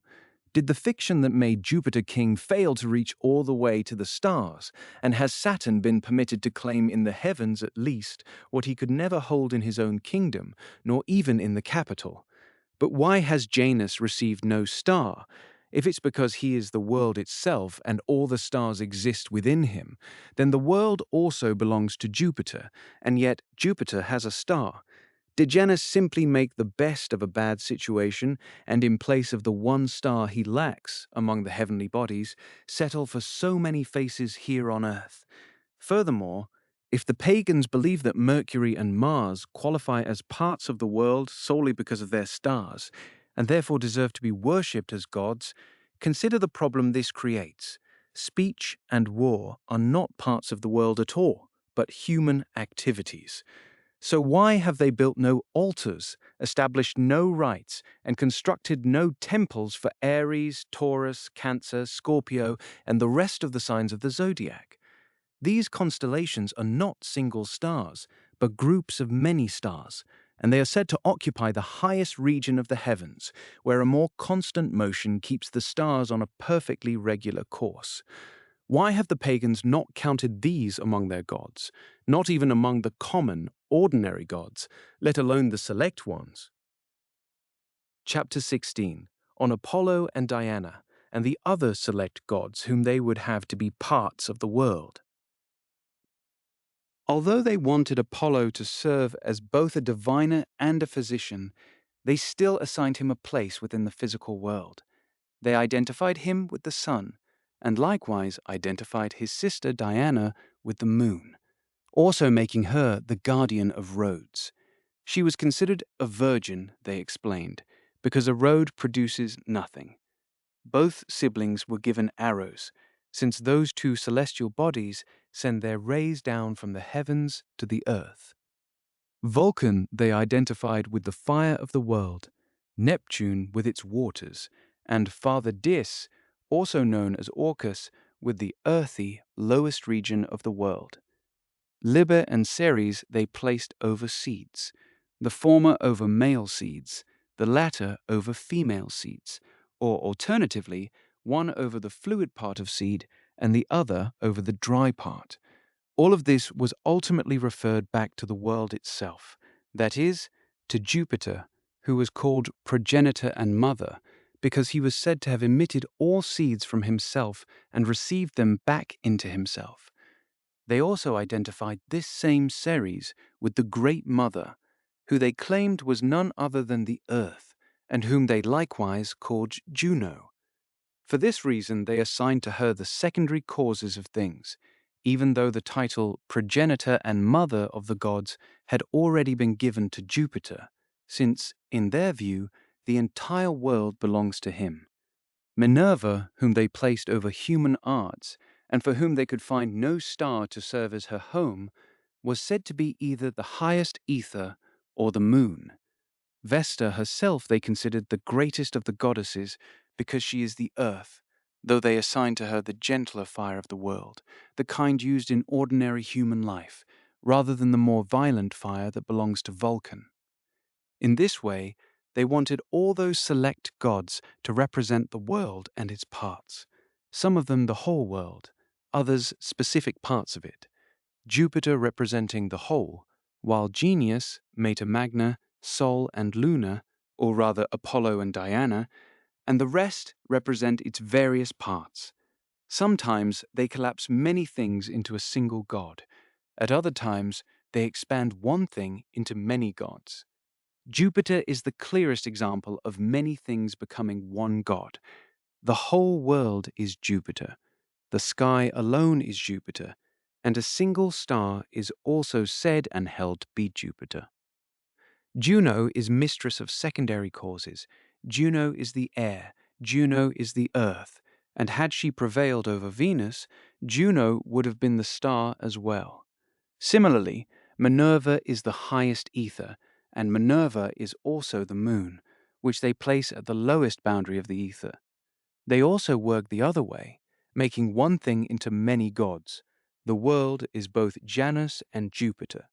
Did the fiction that made Jupiter king fail to reach all the way to the stars, and has Saturn been permitted to claim in the heavens at least what he could never hold in his own kingdom, nor even in the capital? But why has Janus received no star? If it's because he is the world itself and all the stars exist within him, then the world also belongs to Jupiter, and yet Jupiter has a star. Did Janus simply make the best of a bad situation and, in place of the one star he lacks among the heavenly bodies, settle for so many faces here on Earth? Furthermore, if the pagans believe that Mercury and Mars qualify as parts of the world solely because of their stars, and therefore deserve to be worshipped as gods, consider the problem this creates. Speech and war are not parts of the world at all, but human activities. So why have they built no altars, established no rites, and constructed no temples for Aries, Taurus, Cancer, Scorpio, and the rest of the signs of the zodiac? These constellations are not single stars, but groups of many stars, and they are said to occupy the highest region of the heavens, where a more constant motion keeps the stars on a perfectly regular course. Why have the pagans not counted these among their gods, not even among the common, ordinary gods, let alone the select ones? Chapter 16, on Apollo and Diana, and the other select gods whom they would have to be parts of the world. Although they wanted Apollo to serve as both a diviner and a physician, they still assigned him a place within the physical world. They identified him with the sun, and likewise identified his sister Diana with the moon, also making her the guardian of roads. She was considered a virgin, they explained, because a road produces nothing. Both siblings were given arrows, since those two celestial bodies send their rays down from the heavens to the earth. Vulcan they identified with the fire of the world, Neptune with its waters, and Father Dis, also known as Orcus, with the earthy, lowest region of the world. Liber and Ceres they placed over seeds, the former over male seeds, the latter over female seeds, or alternatively, one over the fluid part of seed and the other over the dry part. All of this was ultimately referred back to the world itself, that is, to Jupiter, who was called progenitor and mother, because he was said to have emitted all seeds from himself and received them back into himself. They also identified this same Ceres with the Great Mother, who they claimed was none other than the Earth, and whom they likewise called Juno. For this reason, they assigned to her the secondary causes of things, even though the title progenitor and mother of the gods had already been given to Jupiter, since, in their view, the entire world belongs to him. Minerva, whom they placed over human arts, and for whom they could find no star to serve as her home, was said to be either the highest ether or the moon. Vesta herself they considered the greatest of the goddesses because she is the earth, though they assigned to her the gentler fire of the world, the kind used in ordinary human life, rather than the more violent fire that belongs to Vulcan. In this way, they wanted all those select gods to represent the world and its parts, some of them the whole world, others specific parts of it, Jupiter representing the whole, while Genius, Mater Magna, Sol and Luna, or rather Apollo and Diana, and the rest represent its various parts. Sometimes they collapse many things into a single god. At other times, they expand one thing into many gods. Jupiter is the clearest example of many things becoming one god. The whole world is Jupiter. The sky alone is Jupiter, and a single star is also said and held to be Jupiter. Juno is mistress of secondary causes. Juno is the air. Juno is the earth. And had she prevailed over Venus, Juno would have been the star as well. Similarly, Minerva is the highest ether, and Minerva is also the moon, which they place at the lowest boundary of the ether. They also work the other way, making one thing into many gods. The world is both Janus and Jupiter,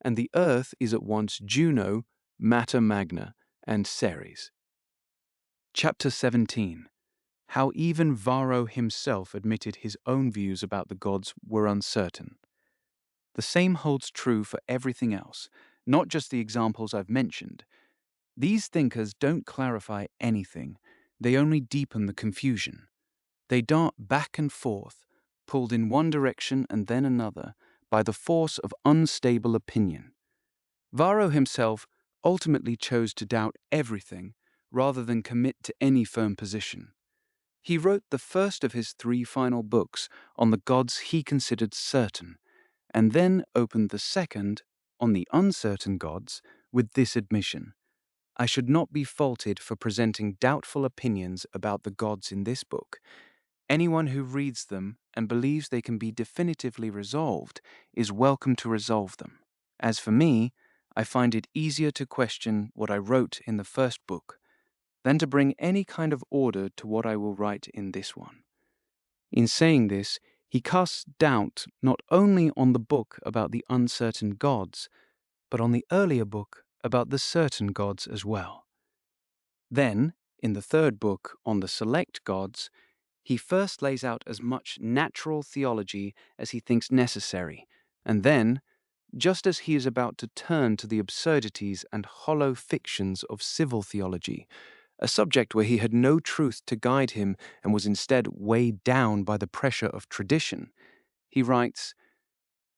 and the earth is at once Juno, Mater Magna, and Ceres. Chapter 17. How even Varro himself admitted his own views about the gods were uncertain. The same holds true for everything else, not just the examples I've mentioned. These thinkers don't clarify anything, they only deepen the confusion. They dart back and forth, pulled in one direction and then another, by the force of unstable opinion. Varro himself ultimately chose to doubt everything rather than commit to any firm position. He wrote the first of his 3 final books on the gods he considered certain, and then opened the second, on the uncertain gods, with this admission: I should not be faulted for presenting doubtful opinions about the gods in this book. Anyone who reads them and believes they can be definitively resolved is welcome to resolve them. As for me, I find it easier to question what I wrote in the first book than to bring any kind of order to what I will write in this one. In saying this, he casts doubt not only on the book about the uncertain gods, but on the earlier book about the certain gods as well. Then, in the third book on the select gods, he first lays out as much natural theology as he thinks necessary, and then, just as he is about to turn to the absurdities and hollow fictions of civil theology, a subject where he had no truth to guide him and was instead weighed down by the pressure of tradition, he writes,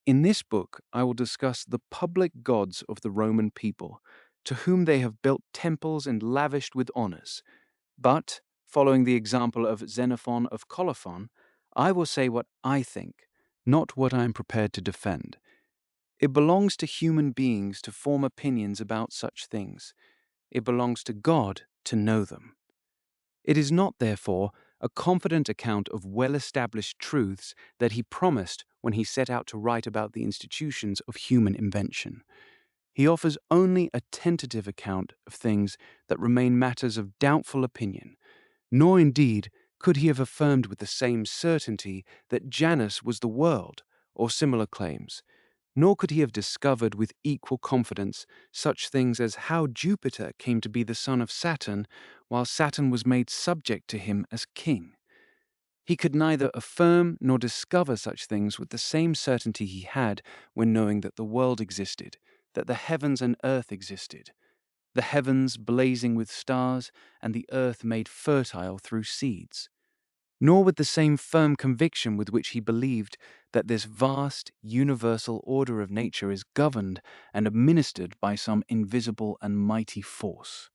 in this book I will discuss the public gods of the Roman people, to whom they have built temples and lavished with honors. But, following the example of Xenophon of Colophon, I will say what I think, not what I am prepared to defend. It belongs to human beings to form opinions about such things. It belongs to God to know them. It is not, therefore, a confident account of well-established truths that he promised when he set out to write about the institutions of human invention. He offers only a tentative account of things that remain matters of doubtful opinion, nor indeed could he have affirmed with the same certainty that Janus was the world, or similar claims, nor could he have discovered with equal confidence such things as how Jupiter came to be the son of Saturn, while Saturn was made subject to him as king. He could neither affirm nor discover such things with the same certainty he had when knowing that the world existed, that the heavens and earth existed, the heavens blazing with stars, and the earth made fertile through seeds, nor with the same firm conviction with which he believed that this vast, universal order of nature is governed and administered by some invisible and mighty force.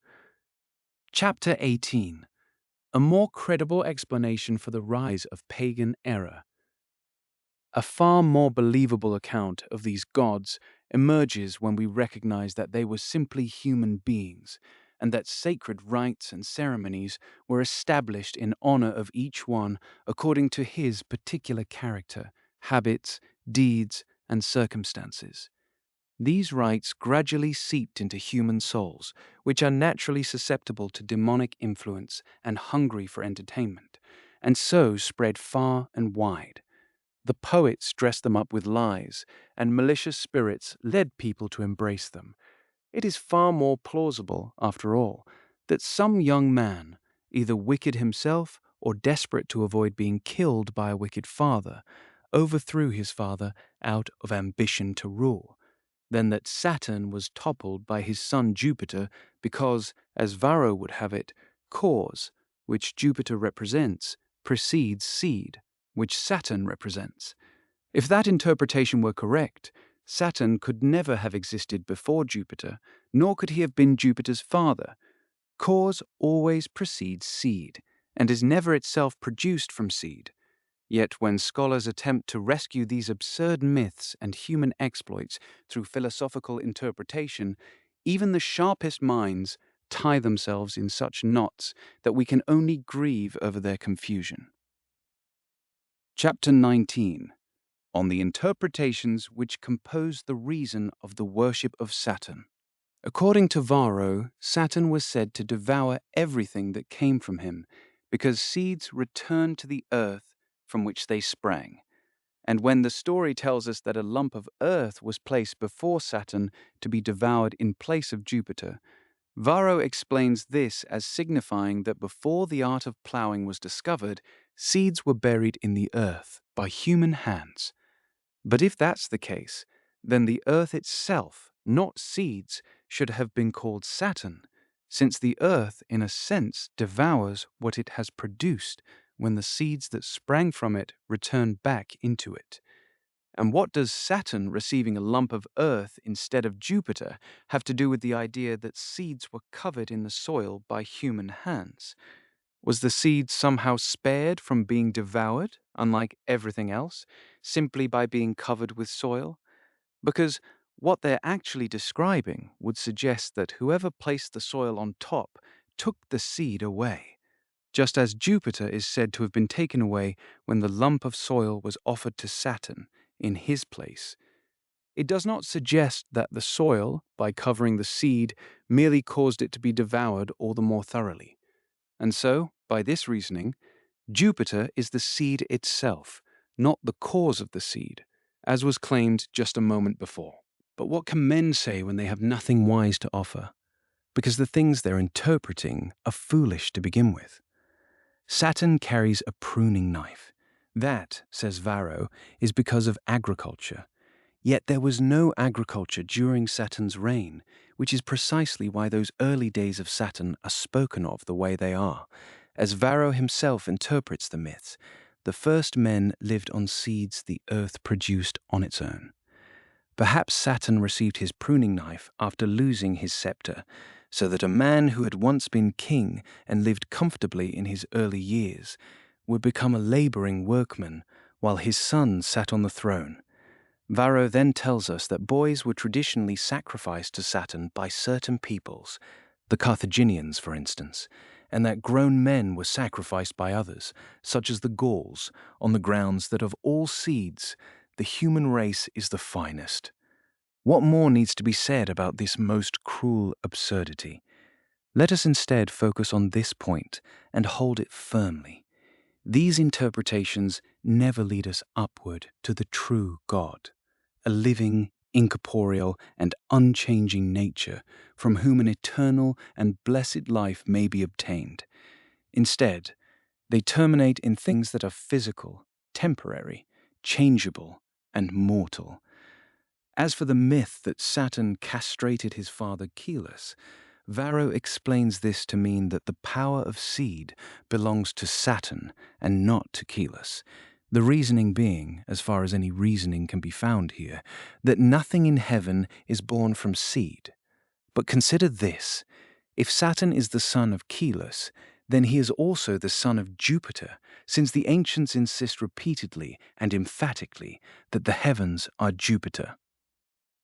Chapter 18. A more credible explanation for the rise of pagan error. A far more believable account of these gods emerges when we recognize that they were simply human beings, and that sacred rites and ceremonies were established in honor of each one according to his particular character, habits, deeds, and circumstances. These rites gradually seeped into human souls, which are naturally susceptible to demonic influence and hungry for entertainment, and so spread far and wide. The poets dressed them up with lies, and malicious spirits led people to embrace them. It is far more plausible, after all, that some young man, either wicked himself or desperate to avoid being killed by a wicked father, overthrew his father out of ambition to rule, than that Saturn was toppled by his son Jupiter because, as Varro would have it, cause, which Jupiter represents, precedes seed, which Saturn represents. If that interpretation were correct, Saturn could never have existed before Jupiter, nor could he have been Jupiter's father. Cause always precedes seed, and is never itself produced from seed. Yet when scholars attempt to rescue these absurd myths and human exploits through philosophical interpretation, even the sharpest minds tie themselves in such knots that we can only grieve over their confusion. Chapter 19. On the interpretations which compose the reason of the worship of Saturn. According to Varro, Saturn was said to devour everything that came from him, because seeds returned to the earth from which they sprang. And when the story tells us that a lump of earth was placed before Saturn to be devoured in place of Jupiter, Varro explains this as signifying that before the art of ploughing was discovered, seeds were buried in the earth by human hands. But if that's the case, then the earth itself, not seeds, should have been called Saturn, since the earth, in a sense, devours what it has produced when the seeds that sprang from it return back into it. And what does Saturn receiving a lump of earth instead of Jupiter have to do with the idea that seeds were covered in the soil by human hands? Was the seed somehow spared from being devoured, unlike everything else, simply by being covered with soil? Because what they're actually describing would suggest that whoever placed the soil on top took the seed away, just as Jupiter is said to have been taken away when the lump of soil was offered to Saturn in his place. It does not suggest that the soil, by covering the seed, merely caused it to be devoured all the more thoroughly. And so, by this reasoning, Jupiter is the seed itself, not the cause of the seed, as was claimed just a moment before. But what can men say when they have nothing wise to offer? Because the things they're interpreting are foolish to begin with. Saturn carries a pruning knife. That, says Varro, is because of agriculture. Yet there was no agriculture during Saturn's reign, which is precisely why those early days of Saturn are spoken of the way they are. As Varro himself interprets the myths, the first men lived on seeds the earth produced on its own. Perhaps Saturn received his pruning knife after losing his scepter, so that a man who had once been king and lived comfortably in his early years would become a laboring workman while his son sat on the throne. Varro then tells us that boys were traditionally sacrificed to Saturn by certain peoples, the Carthaginians, for instance, and that grown men were sacrificed by others, such as the Gauls, on the grounds that of all seeds, the human race is the finest. What more needs to be said about this most cruel absurdity? Let us instead focus on this point and hold it firmly. These interpretations never lead us upward to the true God, a living, incorporeal, and unchanging nature from whom an eternal and blessed life may be obtained. Instead, they terminate in things that are physical, temporary, changeable, and mortal. As for the myth that Saturn castrated his father Chelus, Varro explains this to mean that the power of seed belongs to Saturn and not to Chelus. The reasoning being, as far as any reasoning can be found here, that nothing in heaven is born from seed. But consider this: if Saturn is the son of Chelus, then he is also the son of Jupiter, since the ancients insist repeatedly and emphatically that the heavens are Jupiter.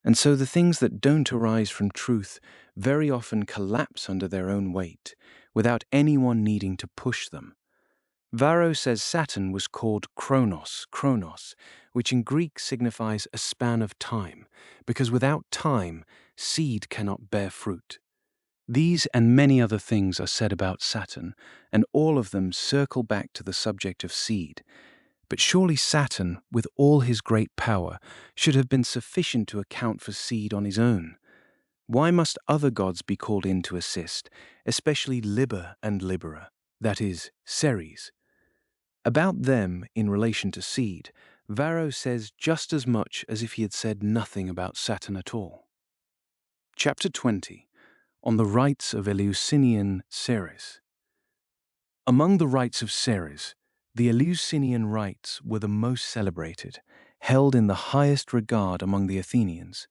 And so the things that don't arise from truth very often collapse under their own weight, without anyone needing to push them. Varro says Saturn was called Chronos, which in Greek signifies a span of time, because without time, seed cannot bear fruit. These and many other things are said about Saturn, and all of them circle back to the subject of seed. But surely Saturn, with all his great power, should have been sufficient to account for seed on his own. Why must other gods be called in to assist, especially Liber and Libera, that is, Ceres? About them, in relation to seed, Varro says just as much as if he had said nothing about Saturn at all. Chapter 20, on the rites of Eleusinian Ceres. Among the rites of Ceres, the Eleusinian rites were the most celebrated, held in the highest regard among the Athenians.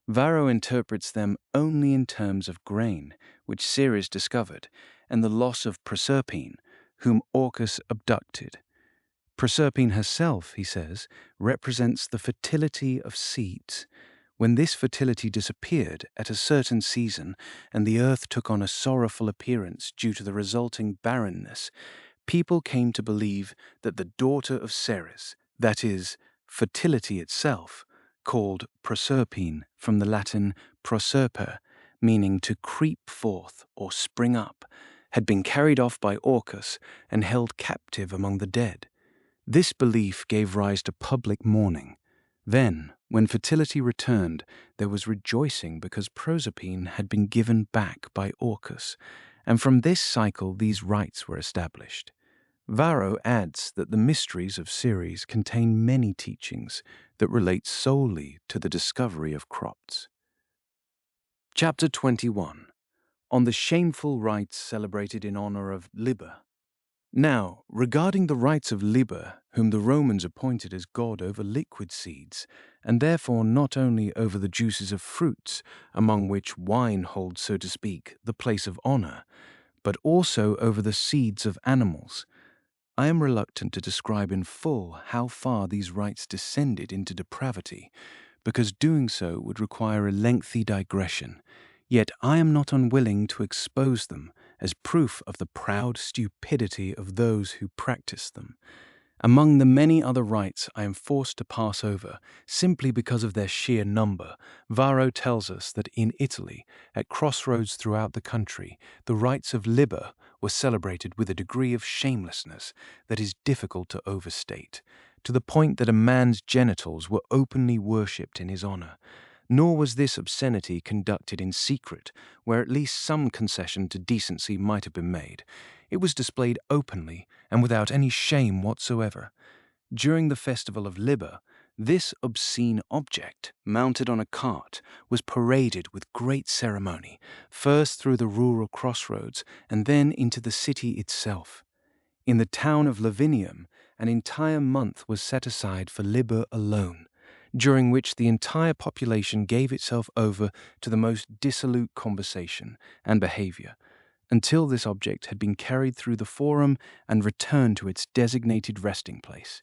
Varro interprets them only in terms of grain, which Ceres discovered, and the loss of Proserpine, whom Orcus abducted. Proserpine herself, he says, represents the fertility of seeds. When this fertility disappeared at a certain season and the earth took on a sorrowful appearance due to the resulting barrenness, people came to believe that the daughter of Ceres, that is, fertility itself, called Proserpine from the Latin proserper, meaning to creep forth or spring up, had been carried off by Orcus and held captive among the dead. This belief gave rise to public mourning. Then, when fertility returned, there was rejoicing because Proserpine had been given back by Orcus, and from this cycle these rites were established. Varro adds that the mysteries of Ceres contain many teachings that relate solely to the discovery of crops. Chapter 21, on the shameful rites celebrated in honor of Liber. Now, regarding the rites of Liber, whom the Romans appointed as god over liquid seeds, and therefore not only over the juices of fruits, among which wine holds, so to speak, the place of honor, but also over the seeds of animals, I am reluctant to describe in full how far these rites descended into depravity, because doing so would require a lengthy digression. Yet I am not unwilling to expose them as proof of the proud stupidity of those who practice them. Among the many other rites I am forced to pass over simply because of their sheer number, Varro tells us that in Italy, at crossroads throughout the country, the rites of Liber were celebrated with a degree of shamelessness that is difficult to overstate, to the point that a man's genitals were openly worshipped in his honor. Nor was this obscenity conducted in secret, where at least some concession to decency might have been made. It was displayed openly and without any shame whatsoever. During the festival of Liber, this obscene object, mounted on a cart, was paraded with great ceremony, first through the rural crossroads and then into the city itself. In the town of Lavinium, an entire month was set aside for Liber alone, during which the entire population gave itself over to the most dissolute conversation and behavior, until this object had been carried through the forum and returned to its designated resting place.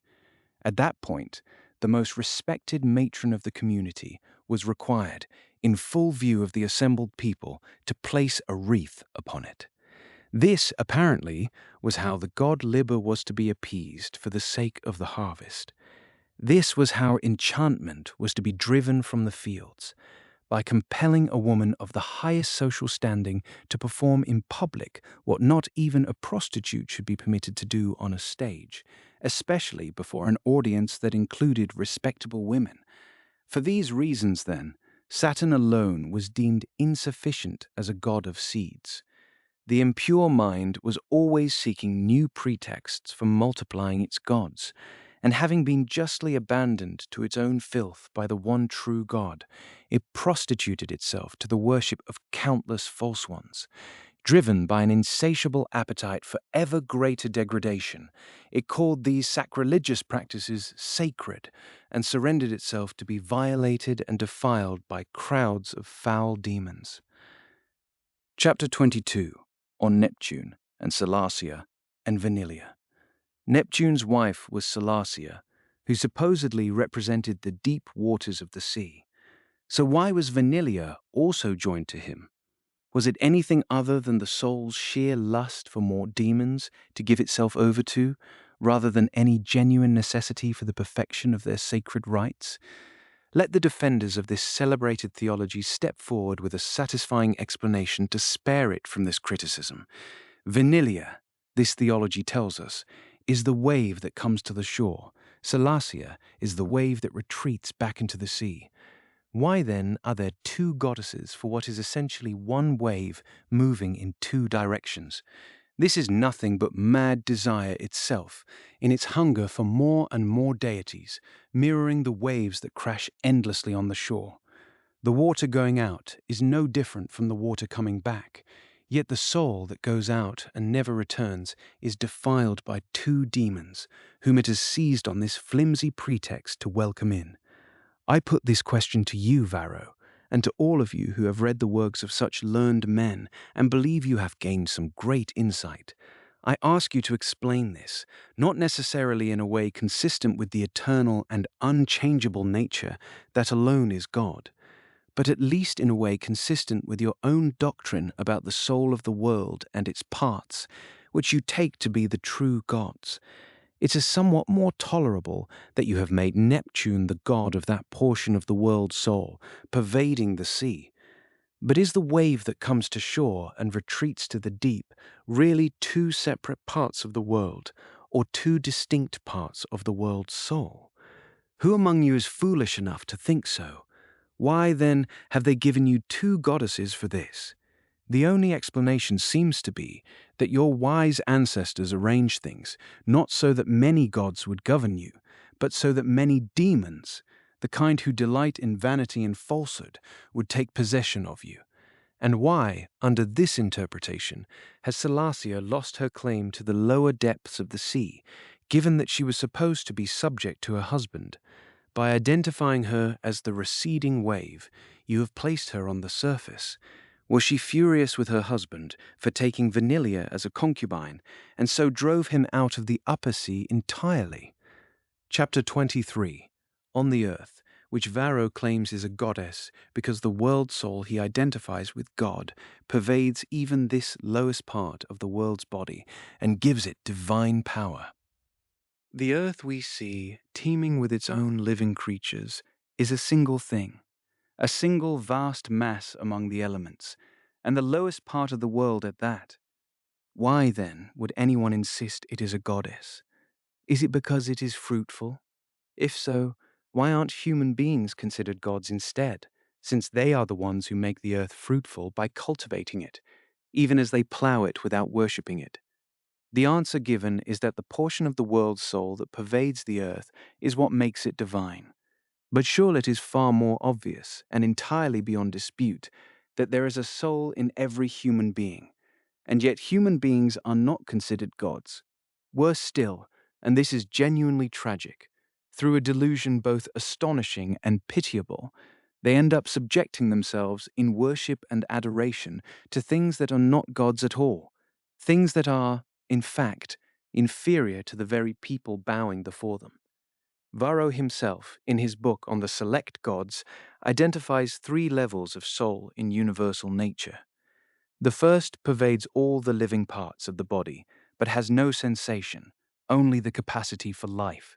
At that point, the most respected matron of the community was required, in full view of the assembled people, to place a wreath upon it. This, apparently, was how the god Liber was to be appeased for the sake of the harvest. This was how enchantment was to be driven from the fields, by compelling a woman of the highest social standing to perform in public what not even a prostitute should be permitted to do on a stage, especially before an audience that included respectable women. For these reasons, then, Saturn alone was deemed insufficient as a god of seeds. The impure mind was always seeking new pretexts for multiplying its gods, and having been justly abandoned to its own filth by the one true God, it prostituted itself to the worship of countless false ones. Driven by an insatiable appetite for ever greater degradation, it called these sacrilegious practices sacred and surrendered itself to be violated and defiled by crowds of foul demons. Chapter 22, on Neptune and Salacia and Venilia. Neptune's wife was Salacia, who supposedly represented the deep waters of the sea. So why was Venilia also joined to him? Was it anything other than the soul's sheer lust for more demons to give itself over to, rather than any genuine necessity for the perfection of their sacred rites? Let the defenders of this celebrated theology step forward with a satisfying explanation to spare it from this criticism. Venilia, this theology tells us, is the wave that comes to the shore. Salacia is the wave that retreats back into the sea. Why then are there two goddesses for what is essentially one wave moving in two directions? This is nothing but mad desire itself, in its hunger for more and more deities, mirroring the waves that crash endlessly on the shore. The water going out is no different from the water coming back, yet the soul that goes out and never returns is defiled by two demons, whom it has seized on this flimsy pretext to welcome in. I put this question to you, Varro, and to all of you who have read the works of such learned men and believe you have gained some great insight. I ask you to explain this, not necessarily in a way consistent with the eternal and unchangeable nature that alone is God, but at least in a way consistent with your own doctrine about the soul of the world and its parts, which you take to be the true gods. It is somewhat more tolerable that you have made Neptune the god of that portion of the world's soul, pervading the sea. But is the wave that comes to shore and retreats to the deep really two separate parts of the world, or two distinct parts of the world's soul? Who among you is foolish enough to think so? Why, then, have they given you two goddesses for this? The only explanation seems to be that your wise ancestors arranged things not so that many gods would govern you, but so that many demons, the kind who delight in vanity and falsehood, would take possession of you. And why, under this interpretation, has Salacia lost her claim to the lower depths of the sea, given that she was supposed to be subject to her husband? By identifying her as the receding wave, you have placed her on the surface. Was she furious with her husband for taking Venilia as a concubine, and so drove him out of the upper sea entirely? Chapter 23, On the Earth, which Varro claims is a goddess because the world soul he identifies with God pervades even this lowest part of the world's body and gives it divine power. The earth we see, teeming with its own living creatures, is a single thing, a single vast mass among the elements, and the lowest part of the world at that. Why, then, would anyone insist it is a goddess? Is it because it is fruitful? If so, why aren't human beings considered gods instead, since they are the ones who make the earth fruitful by cultivating it, even as they plow it without worshipping it? The answer given is that the portion of the world's soul that pervades the earth is what makes it divine. But surely it is far more obvious and entirely beyond dispute that there is a soul in every human being, and yet human beings are not considered gods. Worse still, and this is genuinely tragic, through a delusion both astonishing and pitiable, they end up subjecting themselves in worship and adoration to things that are not gods at all, things that are, in fact, inferior to the very people bowing before them. Varro himself, in his book on the select gods, identifies 3 levels of soul in universal nature. The first pervades all the living parts of the body, but has no sensation, only the capacity for life.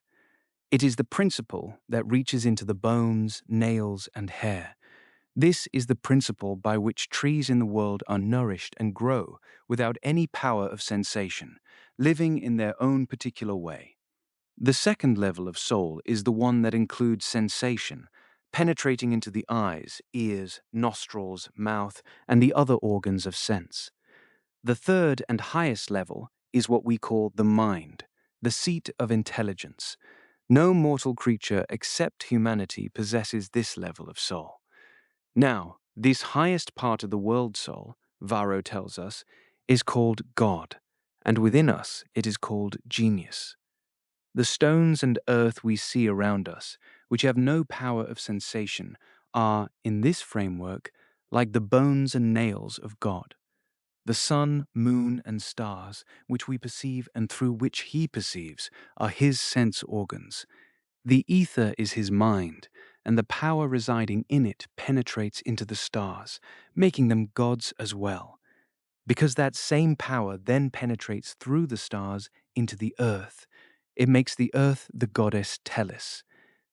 It is the principle that reaches into the bones, nails, and hair. This is the principle by which trees in the world are nourished and grow without any power of sensation, living in their own particular way. The second level of soul is the one that includes sensation, penetrating into the eyes, ears, nostrils, mouth, and the other organs of sense. The third and highest level is what we call the mind, the seat of intelligence. No mortal creature except humanity possesses this level of soul. Now, this highest part of the world soul, Varro tells us, is called God, and within us it is called genius. The stones and earth we see around us, which have no power of sensation, are, in this framework, like the bones and nails of God. The sun, moon, and stars, which we perceive and through which he perceives, are his sense organs. The ether is his mind, and the power residing in it penetrates into the stars, making them gods as well. Because that same power then penetrates through the stars into the earth, it makes the earth the goddess Tellus,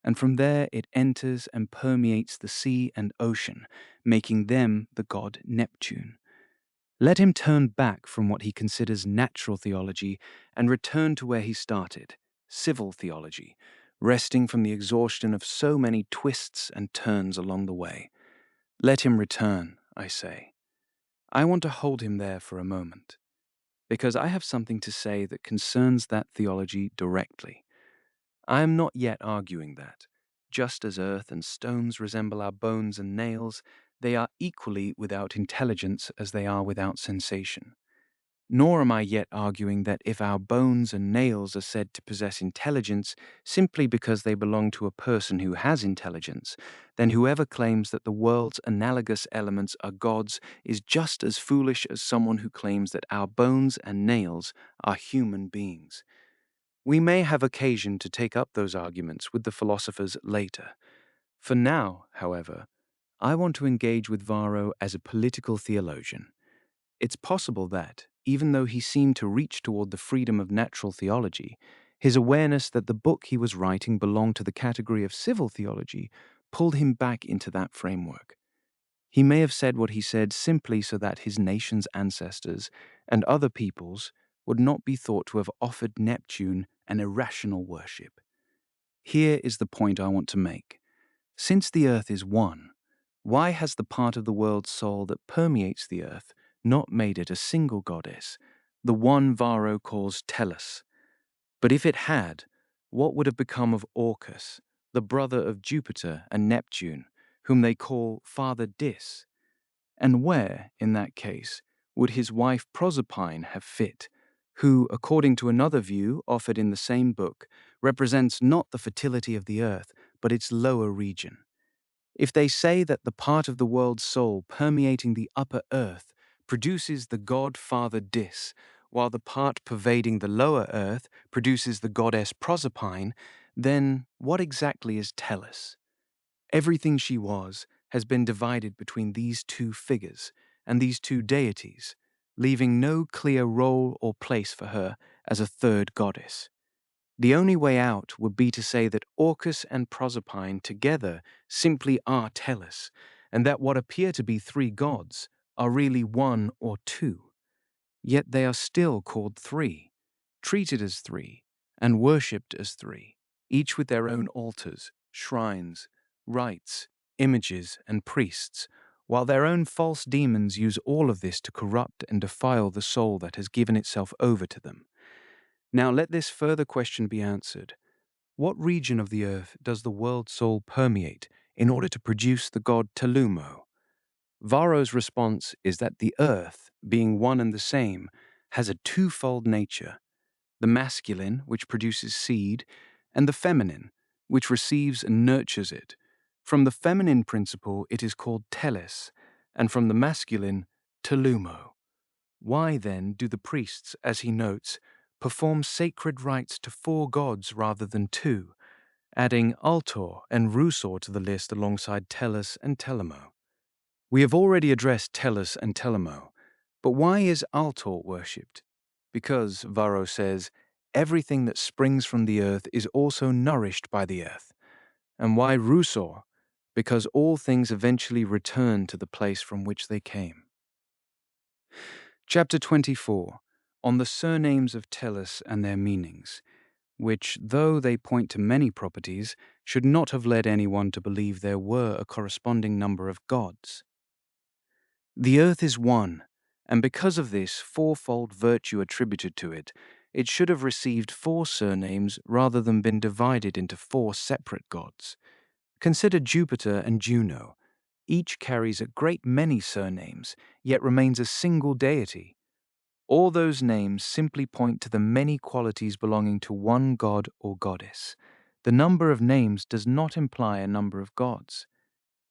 and from there it enters and permeates the sea and ocean, making them the god Neptune. Let him turn back from what he considers natural theology and return to where he started, civil theology, resting from the exhaustion of so many twists and turns along the way. Let him return, I say. I want to hold him there for a moment, because I have something to say that concerns that theology directly. I am not yet arguing that, just as earth and stones resemble our bones and nails, they are equally without intelligence as they are without sensation. Nor am I yet arguing that if our bones and nails are said to possess intelligence simply because they belong to a person who has intelligence, then whoever claims that the world's analogous elements are gods is just as foolish as someone who claims that our bones and nails are human beings. We may have occasion to take up those arguments with the philosophers later. For now, however, I want to engage with Varro as a political theologian. It's possible that, even though he seemed to reach toward the freedom of natural theology, his awareness that the book he was writing belonged to the category of civil theology pulled him back into that framework. He may have said what he said simply so that his nation's ancestors and other peoples would not be thought to have offered Neptune an irrational worship. Here is the point I want to make. Since the earth is one, why has the part of the world's soul that permeates the earth not made it a single goddess, the one Varro calls Tellus? But if it had, what would have become of Orcus, the brother of Jupiter and Neptune, whom they call Father Dis? And where, in that case, would his wife Proserpine have fit, who, according to another view offered in the same book, represents not the fertility of the earth, but its lower region? If they say that the part of the world's soul permeating the upper earth produces the god Father Dis, while the part pervading the lower earth produces the goddess Proserpine, then what exactly is Tellus? Everything she was has been divided between these two figures and these two deities, leaving no clear role or place for her as a third goddess. The only way out would be to say that Orcus and Proserpine together simply are Tellus, and that what appear to be three gods are really one or two. Yet they are still called three, treated as three, and worshipped as three, each with their own altars, shrines, rites, images, and priests, while their own false demons use all of this to corrupt and defile the soul that has given itself over to them. Now let this further question be answered. What region of the earth does the world soul permeate in order to produce the god Telumo? Varro's response is that the earth, being one and the same, has a twofold nature: the masculine, which produces seed, and the feminine, which receives and nurtures it. From the feminine principle, it is called Tellus, and from the masculine, Telumo. Why, then, do the priests, as he notes, perform sacred rites to four gods rather than two, adding Altor and Rusor to the list alongside Tellus and Telemo? We have already addressed Tellus and Telemo, but why is Altor worshipped? Because, Varro says, everything that springs from the earth is also nourished by the earth. And why Rusor? Because all things eventually return to the place from which they came. Chapter 24, on the surnames of Tellus and their meanings, which, though they point to many properties, should not have led anyone to believe there were a corresponding number of gods. The earth is one, and because of this fourfold virtue attributed to it, it should have received four surnames rather than been divided into four separate gods. Consider Jupiter and Juno. Each carries a great many surnames, yet remains a single deity. All those names simply point to the many qualities belonging to one god or goddess. The number of names does not imply a number of gods.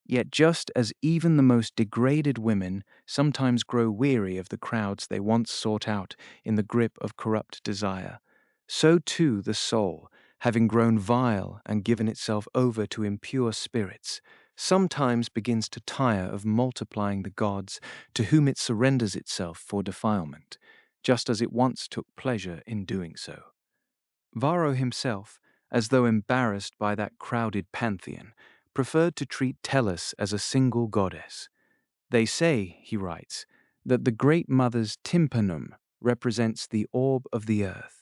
Yet just as even the most degraded women sometimes grow weary of the crowds they once sought out in the grip of corrupt desire, so too the soul, having grown vile and given itself over to impure spirits, sometimes begins to tire of multiplying the gods to whom it surrenders itself for defilement, just as it once took pleasure in doing so. Varro himself, as though embarrassed by that crowded pantheon, preferred to treat Tellus as a single goddess. They say, he writes, that the Great Mother's tympanum represents the orb of the earth,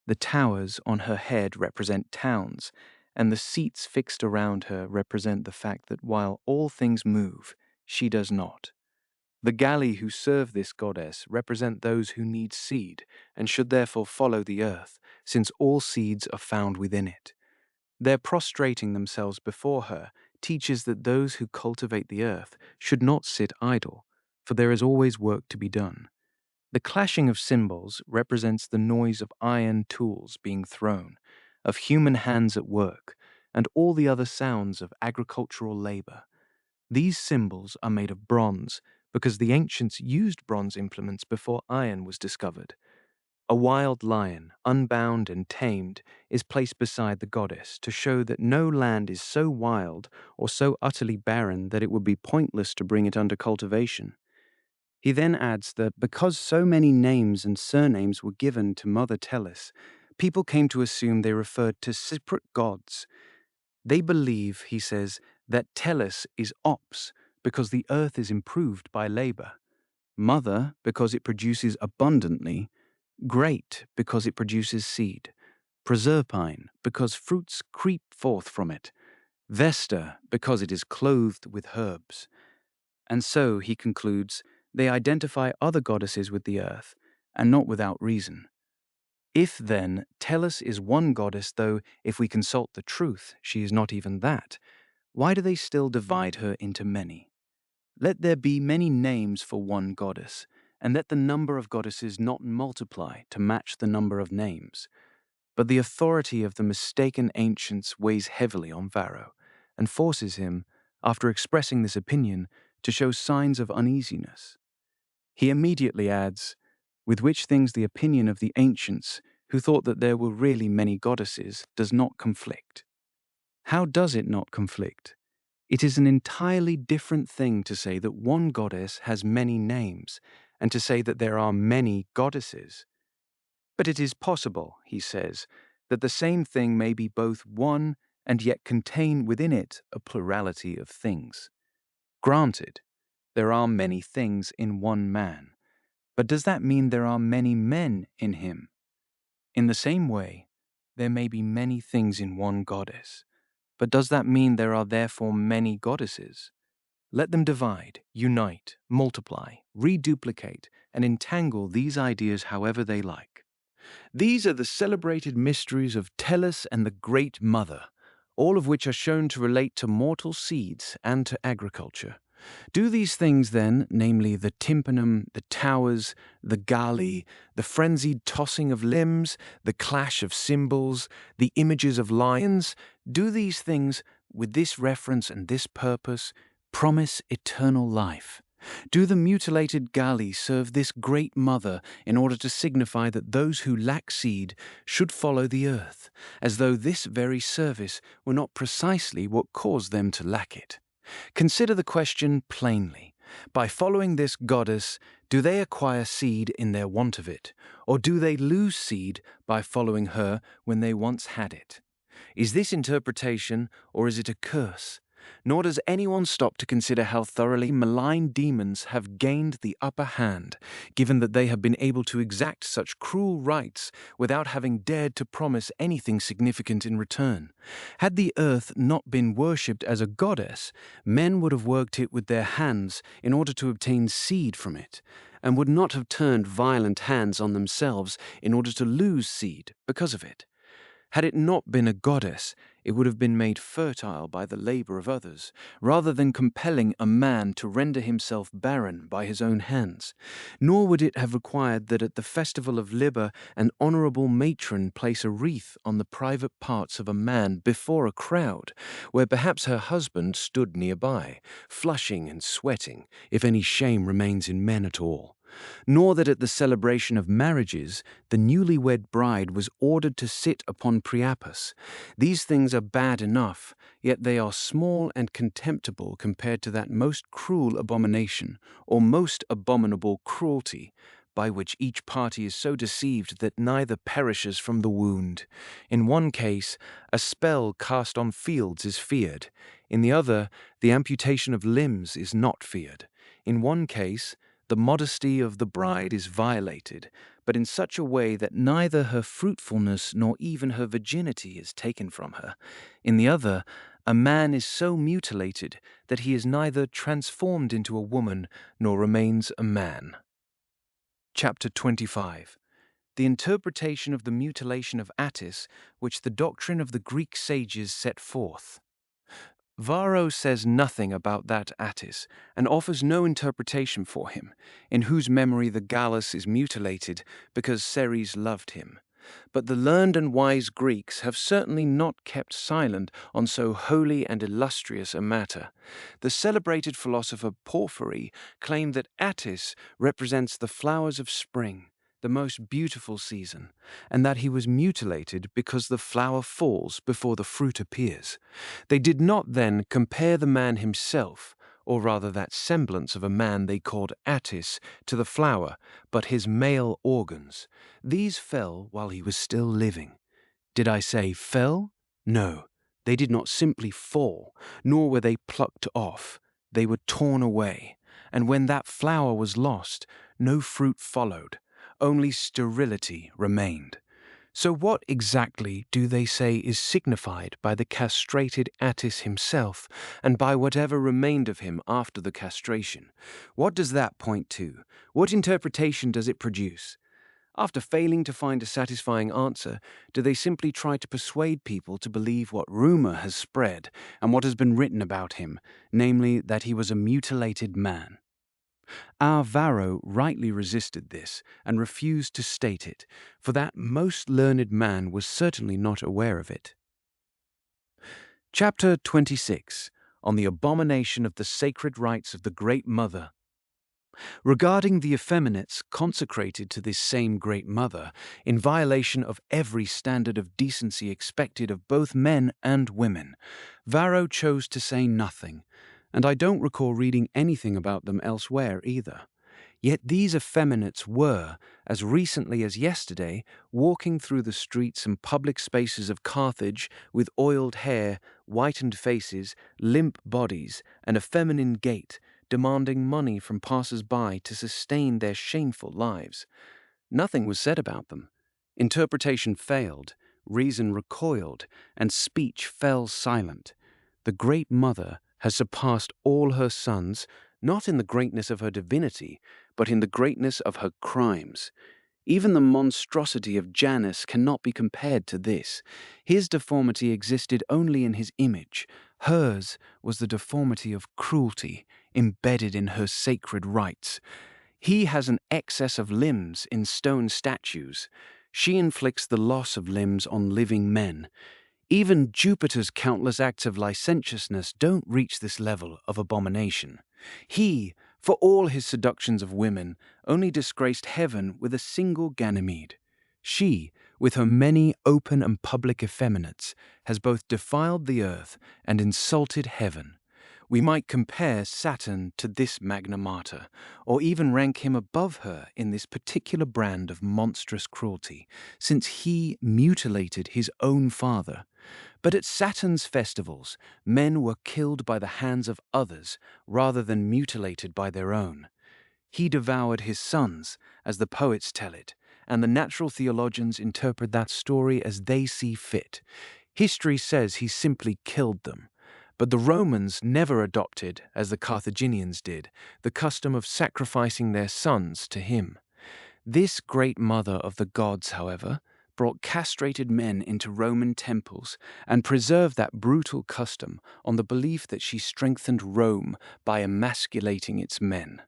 the towers on her head represent towns, and the seats fixed around her represent the fact that while all things move, she does not. The Galli who serve this goddess represent those who need seed and should therefore follow the earth, since all seeds are found within it. Their prostrating themselves before her teaches that those who cultivate the earth should not sit idle, for there is always work to be done. The clashing of cymbals represents the noise of iron tools being thrown, of human hands at work, and all the other sounds of agricultural labor. These cymbals are made of bronze because the ancients used bronze implements before iron was discovered. A wild lion, unbound and tamed, is placed beside the goddess to show that no land is so wild or so utterly barren that it would be pointless to bring it under cultivation. He then adds that because so many names and surnames were given to Mother Tellus, people came to assume they referred to separate gods. They believe, he says, that Tellus is Ops because the earth is improved by labor, Mother because it produces abundantly, Great because it produces seed, Proserpine because fruits creep forth from it, Vesta because it is clothed with herbs. And so, he concludes, they identify other goddesses with the earth, and not without reason. If, then, Tellus is one goddess, though, if we consult the truth, she is not even that, why do they still divide her into many? Let there be many names for one goddess, and let the number of goddesses not multiply to match the number of names. But the authority of the mistaken ancients weighs heavily on Varro, and forces him, after expressing this opinion, to show signs of uneasiness. He immediately adds, with which things the opinion of the ancients, who thought that there were really many goddesses, does not conflict. How does it not conflict? It is an entirely different thing to say that one goddess has many names, and to say that there are many goddesses. But it is possible, he says, that the same thing may be both one and yet contain within it a plurality of things. Granted, there are many things in one man, but does that mean there are many men in him? In the same way, there may be many things in one goddess, but does that mean there are therefore many goddesses? Let them divide, unite, multiply, reduplicate, and entangle these ideas however they like. These are the celebrated mysteries of Tellus and the Great Mother, all of which are shown to relate to mortal seeds and to agriculture. Do these things then, namely the tympanum, the towers, the galli, the frenzied tossing of limbs, the clash of cymbals, the images of lions, do these things, with this reference and this purpose, promise eternal life? Do the mutilated galli serve this great mother in order to signify that those who lack seed should follow the earth, as though this very service were not precisely what caused them to lack it? Consider the question plainly. By following this goddess, do they acquire seed in their want of it, or do they lose seed by following her when they once had it? Is this interpretation, or is it a curse? Nor does anyone stop to consider how thoroughly malign demons have gained the upper hand, given that they have been able to exact such cruel rites without having dared to promise anything significant in return. Had the earth not been worshipped as a goddess, men would have worked it with their hands in order to obtain seed from it, and would not have turned violent hands on themselves in order to lose seed because of it. Had it not been a goddess, it would have been made fertile by the labor of others, rather than compelling a man to render himself barren by his own hands. Nor would it have required that at the festival of Liber an honorable matron place a wreath on the private parts of a man before a crowd, where perhaps her husband stood nearby, flushing and sweating, if any shame remains in men at all. Nor that at the celebration of marriages the newlywed bride was ordered to sit upon Priapus. These things are bad enough, yet they are small and contemptible compared to that most cruel abomination, or most abominable cruelty, by which each party is so deceived that neither perishes from the wound. In one case, a spell cast on fields is feared. In the other, the amputation of limbs is not feared. In one case, the modesty of the bride is violated, but in such a way that neither her fruitfulness nor even her virginity is taken from her. In the other, a man is so mutilated that he is neither transformed into a woman nor remains a man. Chapter 25. The interpretation of the mutilation of Atys, which the doctrine of the Greek sages set forth. Varro says nothing about that Atys, and offers no interpretation for him, in whose memory the Gallus is mutilated because Ceres loved him. But the learned and wise Greeks have certainly not kept silent on so holy and illustrious a matter. The celebrated philosopher Porphyry claimed that Atys represents the flowers of spring, the most beautiful season, and that he was mutilated because the flower falls before the fruit appears. They did not then compare the man himself, or rather that semblance of a man they called Atys, to the flower, but his male organs. These fell while he was still living. Did I say fell? No, they did not simply fall, nor were they plucked off. They were torn away, and when that flower was lost, no fruit followed. Only sterility remained. So what exactly do they say is signified by the castrated Atys himself, and by whatever remained of him after the castration? What does that point to? What interpretation does it produce? After failing to find a satisfying answer, do they simply try to persuade people to believe what rumor has spread and what has been written about him, namely that he was a mutilated man? Our Varro rightly resisted this and refused to state it, for that most learned man was certainly not aware of it. Chapter 26, on the abomination of the sacred rites of the Great Mother. Regarding the effeminates consecrated to this same Great Mother, in violation of every standard of decency expected of both men and women, Varro chose to say nothing, and I don't recall reading anything about them elsewhere either. Yet these effeminates were, as recently as yesterday, walking through the streets and public spaces of Carthage with oiled hair, whitened faces, limp bodies, and a feminine gait, demanding money from passers-by to sustain their shameful lives. Nothing was said about them. Interpretation failed, reason recoiled, and speech fell silent. The Great Mother has surpassed all her sons, not in the greatness of her divinity, but in the greatness of her crimes. Even the monstrosity of Janus cannot be compared to this. His deformity existed only in his image. Hers was the deformity of cruelty, embedded in her sacred rites. He has an excess of limbs in stone statues. She inflicts the loss of limbs on living men. Even Jupiter's countless acts of licentiousness don't reach this level of abomination. He, for all his seductions of women, only disgraced heaven with a single Ganymede. She, with her many open and public effeminates, has both defiled the earth and insulted heaven. We might compare Saturn to this Magna Mater, or even rank him above her in this particular brand of monstrous cruelty, since he mutilated his own father. But at Saturn's festivals, men were killed by the hands of others rather than mutilated by their own. He devoured his sons, as the poets tell it, and the natural theologians interpret that story as they see fit. History says he simply killed them. But the Romans never adopted, as the Carthaginians did, the custom of sacrificing their sons to him. This great mother of the gods, however, brought castrated men into Roman temples and preserved that brutal custom on the belief that she strengthened Rome by emasculating its men.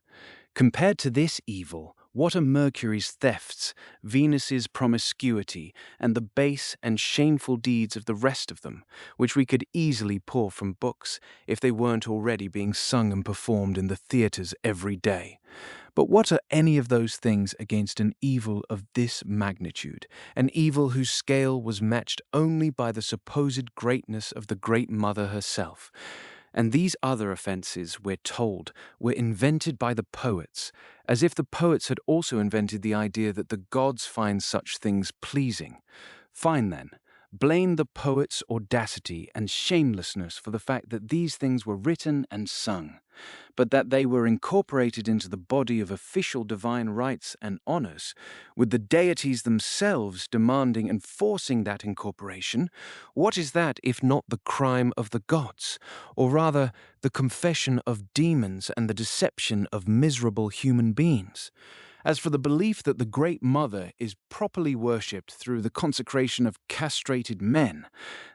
Compared to this evil, what are Mercury's thefts, Venus's promiscuity, and the base and shameful deeds of the rest of them, which we could easily pour from books if they weren't already being sung and performed in the theatres every day? But what are any of those things against an evil of this magnitude, an evil whose scale was matched only by the supposed greatness of the Great Mother herself? And these other offences, we're told, were invented by the poets, as if the poets had also invented the idea that the gods find such things pleasing. Fine then, blame the poets' audacity and shamelessness for the fact that these things were written and sung, but that they were incorporated into the body of official divine rites and honors, with the deities themselves demanding and forcing that incorporation. What is that if not the crime of the gods, or rather the confession of demons and the deception of miserable human beings? As for the belief that the Great Mother is properly worshipped through the consecration of castrated men,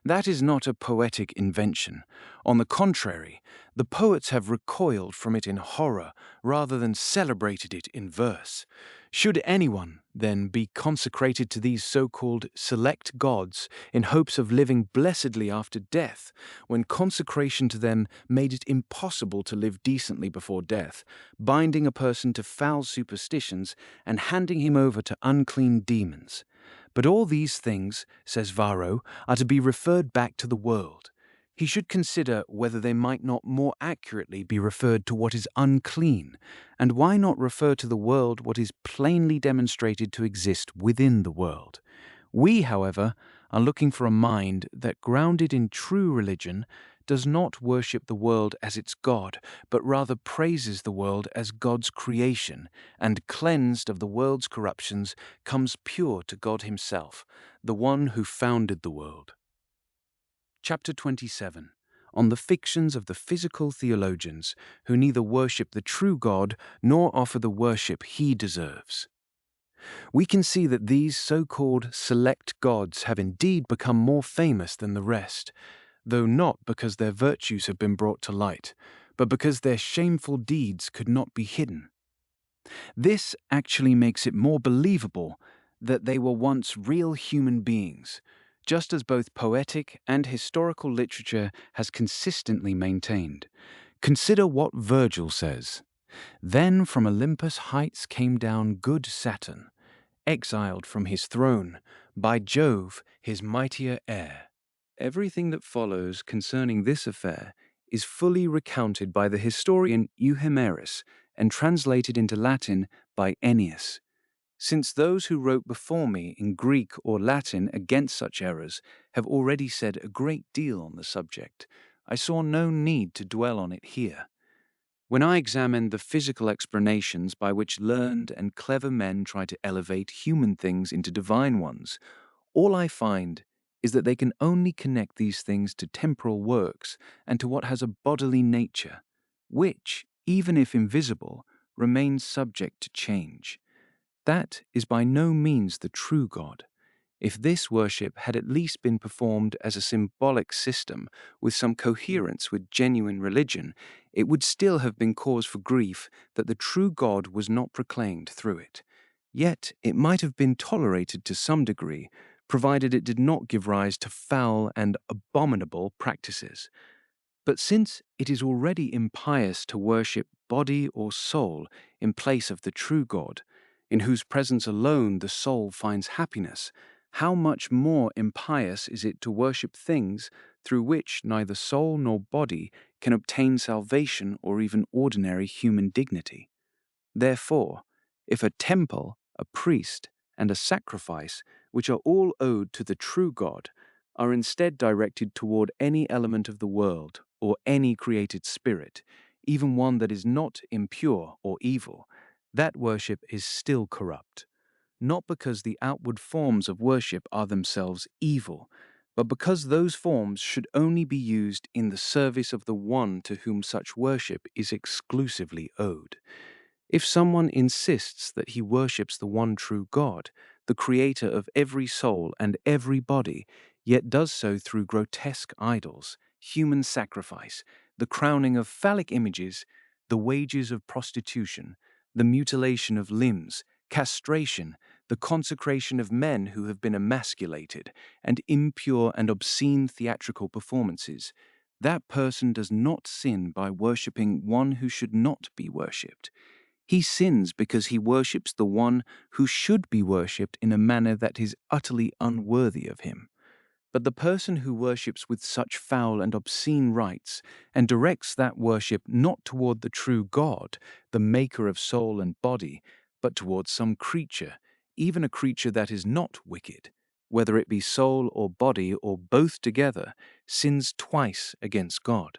that is not a poetic invention. On the contrary, the poets have recoiled from it in horror rather than celebrated it in verse. Should anyone, then, be consecrated to these so-called select gods in hopes of living blessedly after death, when consecration to them made it impossible to live decently before death, binding a person to foul superstitions and handing him over to unclean demons? But all these things, says Varro, are to be referred back to the world. He should consider whether they might not more accurately be referred to what is unclean, and why not refer to the world what is plainly demonstrated to exist within the world. We, however, are looking for a mind that, grounded in true religion, does not worship the world as its God, but rather praises the world as God's creation, and cleansed of the world's corruptions, comes pure to God himself, the one who founded the world. Chapter 27, on the fictions of the physical theologians who neither worship the true God nor offer the worship he deserves. We can see that these so-called select gods have indeed become more famous than the rest, though not because their virtues have been brought to light, but because their shameful deeds could not be hidden. This actually makes it more believable that they were once real human beings, just as both poetic and historical literature has consistently maintained. Consider what Virgil says. Then from Olympus heights came down good Saturn, exiled from his throne by Jove, his mightier heir. Everything that follows concerning this affair is fully recounted by the historian Euhemerus and translated into Latin by Ennius. Since those who wrote before me in Greek or Latin against such errors have already said a great deal on the subject, I saw no need to dwell on it here. When I examined the physical explanations by which learned and clever men try to elevate human things into divine ones, all I find is that they can only connect these things to temporal works and to what has a bodily nature, which, even if invisible, remains subject to change. That is by no means the true God. If this worship had at least been performed as a symbolic system with some coherence with genuine religion, it would still have been cause for grief that the true God was not proclaimed through it. Yet it might have been tolerated to some degree, provided it did not give rise to foul and abominable practices. But since it is already impious to worship body or soul in place of the true God, in whose presence alone the soul finds happiness, how much more impious is it to worship things through which neither soul nor body can obtain salvation or even ordinary human dignity? Therefore, if a temple, a priest, and a sacrifice, which are all owed to the true God, are instead directed toward any element of the world or any created spirit, even one that is not impure or evil, that worship is still corrupt, not because the outward forms of worship are themselves evil, but because those forms should only be used in the service of the one to whom such worship is exclusively owed. If someone insists that he worships the one true God, the creator of every soul and every body, yet does so through grotesque idols, human sacrifice, the crowning of phallic images, the wages of prostitution, the mutilation of limbs, castration, the consecration of men who have been emasculated, and impure and obscene theatrical performances, that person does not sin by worshipping one who should not be worshipped. He sins because he worships the one who should be worshipped in a manner that is utterly unworthy of him. But the person who worships with such foul and obscene rites and directs that worship not toward the true God, the maker of soul and body, but toward some creature, even a creature that is not wicked, whether it be soul or body or both together, sins twice against God.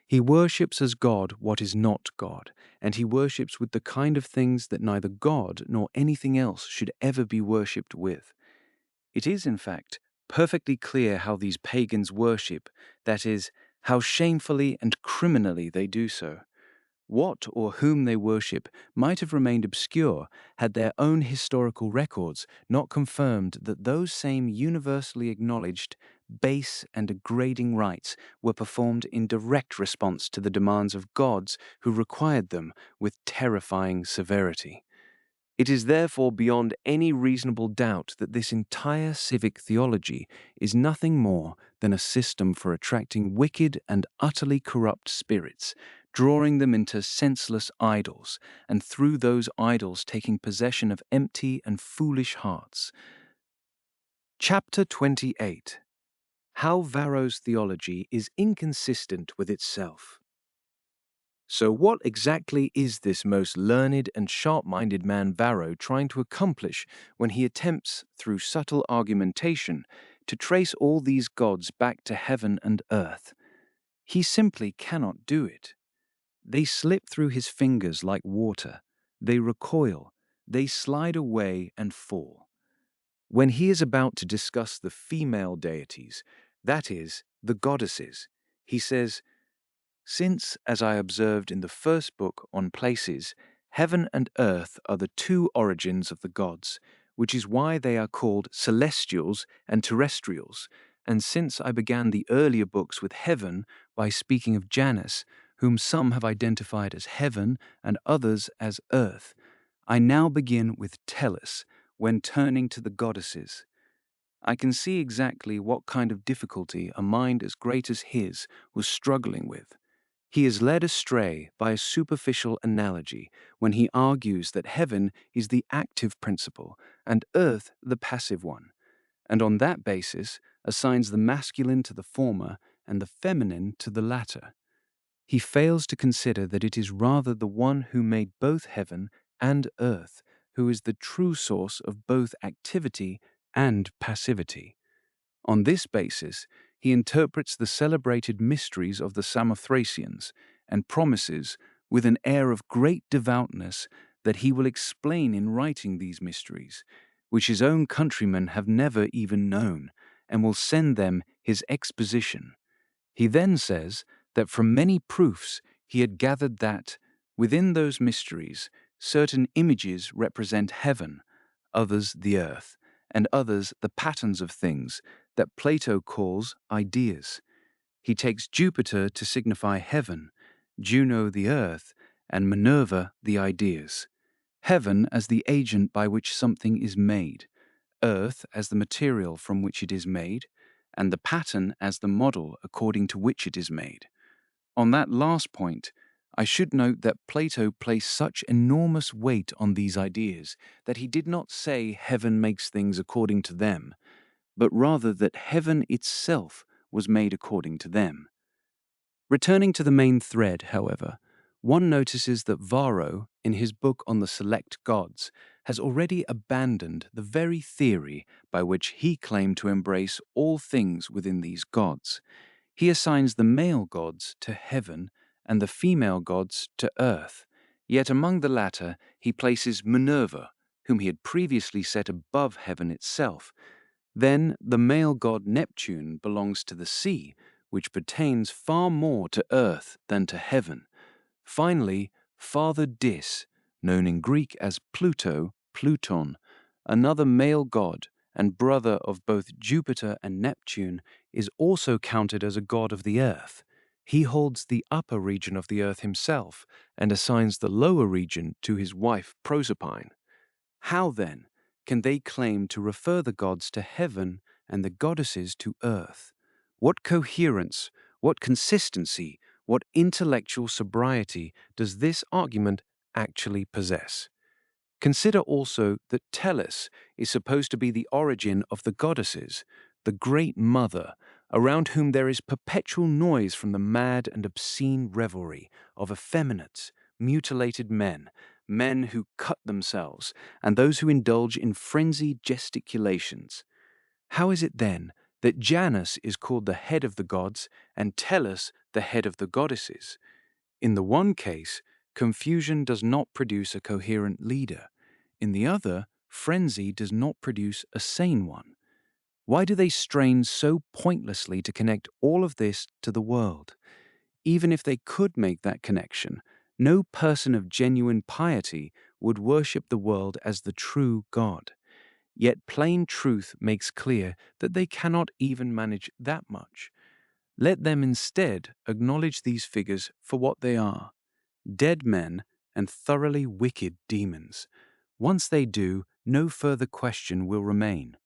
He worships as God what is not God, and he worships with the kind of things that neither God nor anything else should ever be worshipped with. It is, in fact, perfectly clear how these pagans worship, that is, how shamefully and criminally they do so. What or whom they worship might have remained obscure had their own historical records not confirmed that those same universally acknowledged, base and degrading rites were performed in direct response to the demands of gods who required them with terrifying severity. It is therefore beyond any reasonable doubt that this entire civic theology is nothing more than a system for attracting wicked and utterly corrupt spirits, drawing them into senseless idols, and through those idols taking possession of empty and foolish hearts. Chapter 28. How Varro's theology is inconsistent with itself. So what exactly is this most learned and sharp-minded man Varro trying to accomplish when he attempts, through subtle argumentation, to trace all these gods back to heaven and earth? He simply cannot do it. They slip through his fingers like water. They recoil. They slide away and fall. When he is about to discuss the female deities, that is, the goddesses, he says, "Since, as I observed in the first book on places, Heaven and earth are the two origins of the gods, which is why they are called celestials and terrestrials. And since I began the earlier books with heaven by speaking of Janus, whom some have identified as heaven and others as earth, I now begin with Tellus when turning to the goddesses. I can see exactly what kind of difficulty a mind as great as his was struggling with. He is led astray by a superficial analogy when he argues that heaven is the active principle and earth the passive one, and on that basis assigns the masculine to the former and the feminine to the latter. He fails to consider that it is rather the one who made both heaven and earth who is the true source of both activity and passivity. On this basis, he interprets the celebrated mysteries of the Samothracians and promises, with an air of great devoutness, that he will explain in writing these mysteries, which his own countrymen have never even known, and will send them his exposition. He then says that from many proofs he had gathered that, within those mysteries, certain images represent heaven, others the earth, and others the patterns of things that Plato calls ideas. He takes Jupiter to signify heaven, Juno the earth, and Minerva the ideas. Heaven as the agent by which something is made, earth as the material from which it is made, and the pattern as the model according to which it is made. On that last point, I should note that Plato placed such enormous weight on these ideas that he did not say heaven makes things according to them, but rather that heaven itself was made according to them. Returning to the main thread, however, one notices that Varro, in his book on the select gods, has already abandoned the very theory by which he claimed to embrace all things within these gods. He assigns the male gods to heaven and the female gods to earth, yet among the latter he places Minerva, whom he had previously set above heaven itself. Then the male god Neptune belongs to the sea, which pertains far more to earth than to heaven. Finally, Father Dis, known in Greek as Pluto, Pluton, another male god and brother of both Jupiter and Neptune, is also counted as a god of the earth. He holds the upper region of the earth himself and assigns the lower region to his wife Proserpine. How, then, can they claim to refer the gods to heaven and the goddesses to earth? What coherence, what consistency, what intellectual sobriety does this argument actually possess? Consider also that Tellus is supposed to be the origin of the goddesses, the great mother, around whom there is perpetual noise from the mad and obscene revelry of effeminates, mutilated men, men who cut themselves, and those who indulge in frenzied gesticulations. How is it then that Janus is called the head of the gods and Tellus the head of the goddesses? In the one case, confusion does not produce a coherent leader. In the other, frenzy does not produce a sane one. Why do they strain so pointlessly to connect all of this to the world? Even if they could make that connection, no person of genuine piety would worship the world as the true God. Yet plain truth makes clear that they cannot even manage that much. Let them instead acknowledge these figures for what they are: dead men and thoroughly wicked demons. Once they do, no further question will remain.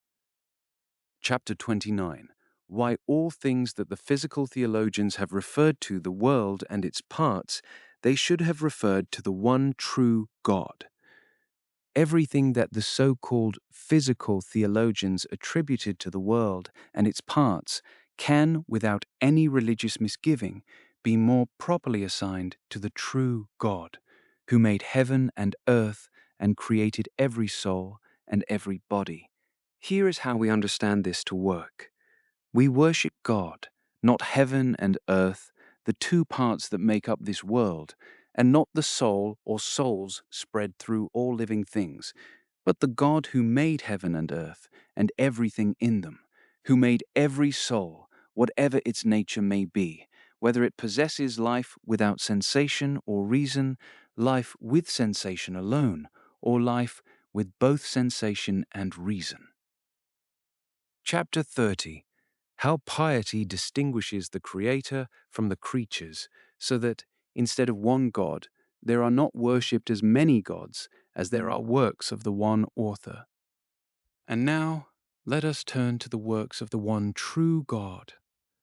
Chapter 29. Why all things that the physical theologians have referred to the world and its parts, they should have referred to the one true God. Everything that the so-called physical theologians attributed to the world and its parts can, without any religious misgiving, be more properly assigned to the true God, who made heaven and earth and created every soul and every body. Here is how we understand this to work. We worship God, not heaven and earth, the two parts that make up this world, and not the soul or souls spread through all living things, but the God who made heaven and earth and everything in them, who made every soul, whatever its nature may be, whether it possesses life without sensation or reason, life with sensation alone, or life with both sensation and reason. Chapter 30. How piety distinguishes the Creator from the creatures, so that, instead of one God, there are not worshipped as many gods as there are works of the one author. And now, let us turn to the works of the one true God,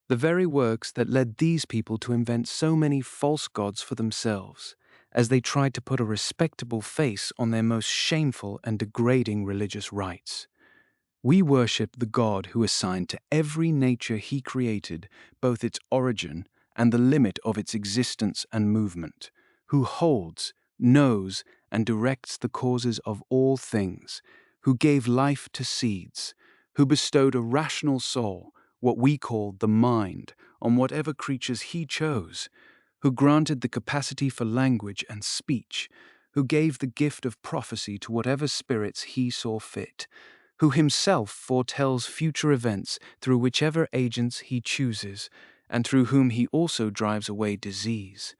the very works that led these people to invent so many false gods for themselves, as they tried to put a respectable face on their most shameful and degrading religious rites. We worship the God who assigned to every nature he created both its origin and the limit of its existence and movement, who holds, knows, and directs the causes of all things, who gave life to seeds, who bestowed a rational soul, what we call the mind, on whatever creatures he chose, who granted the capacity for language and speech, who gave the gift of prophecy to whatever spirits he saw fit, who himself foretells future events through whichever agents he chooses, and through whom he also drives away disease,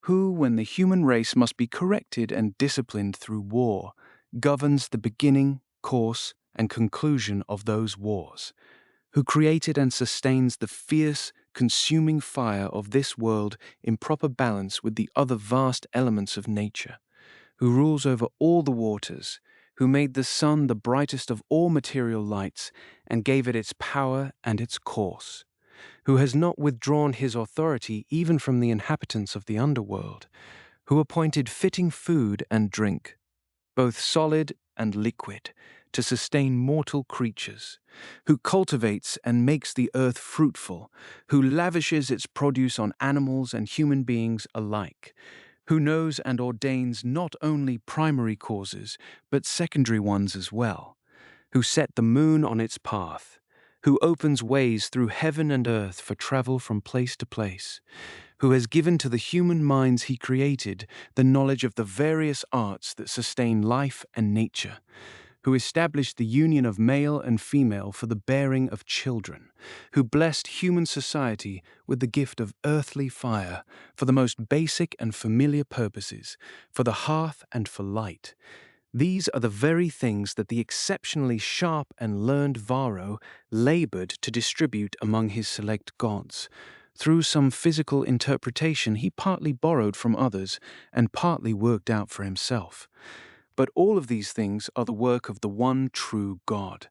who, when the human race must be corrected and disciplined through war, governs the beginning, course, and conclusion of those wars, who created and sustains the fierce, consuming fire of this world in proper balance with the other vast elements of nature, who rules over all the waters, who made the sun the brightest of all material lights and gave it its power and its course, who has not withdrawn his authority even from the inhabitants of the underworld, who appointed fitting food and drink, both solid and liquid, to sustain mortal creatures, who cultivates and makes the earth fruitful, who lavishes its produce on animals and human beings alike, who knows and ordains not only primary causes, but secondary ones as well, who set the moon on its path, who opens ways through heaven and earth for travel from place to place, who has given to the human minds he created the knowledge of the various arts that sustain life and nature, who established the union of male and female for the bearing of children, who blessed human society with the gift of earthly fire for the most basic and familiar purposes, for the hearth and for light. These are the very things that the exceptionally sharp and learned Varro labored to distribute among his select gods. Through some physical interpretation he partly borrowed from others and partly worked out for himself. But all of these things are the work of the one true God,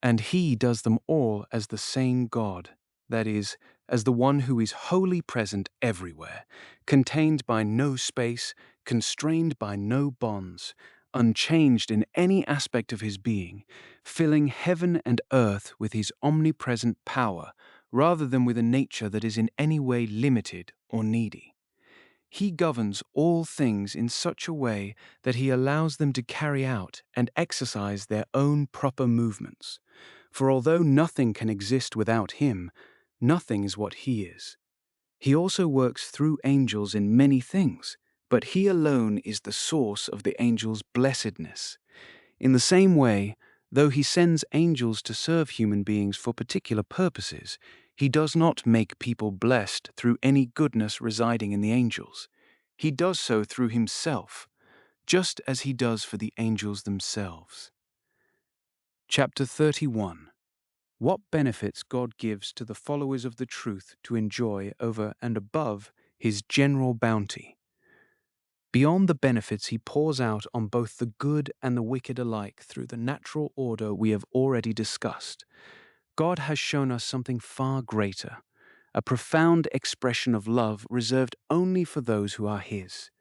and he does them all as the same God, that is, as the one who is wholly present everywhere, contained by no space, constrained by no bonds, unchanged in any aspect of his being, filling heaven and earth with his omnipresent power, rather than with a nature that is in any way limited or needy. He governs all things in such a way that he allows them to carry out and exercise their own proper movements. For although nothing can exist without him, nothing is what he is. He also works through angels in many things, but he alone is the source of the angels' blessedness. In the same way, though he sends angels to serve human beings for particular purposes, he does not make people blessed through any goodness residing in the angels. He does so through himself, just as he does for the angels themselves. Chapter 31. What benefits God gives to the followers of the truth to enjoy over and above his general bounty. Beyond the benefits he pours out on both the good and the wicked alike through the natural order we have already discussed, God has shown us something far greater, a profound expression of love reserved only for those who are his.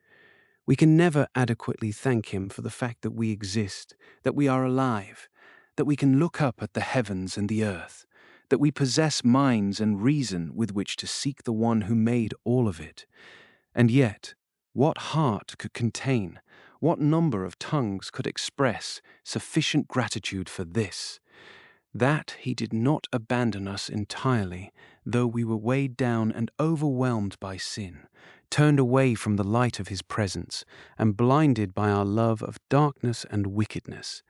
We can never adequately thank him for the fact that we exist, that we are alive, that we can look up at the heavens and the earth, that we possess minds and reason with which to seek the one who made all of it. And yet, what heart could contain, what number of tongues could express sufficient gratitude for this? That he did not abandon us entirely, though we were weighed down and overwhelmed by sin, turned away from the light of his presence, and blinded by our love of darkness and wickedness.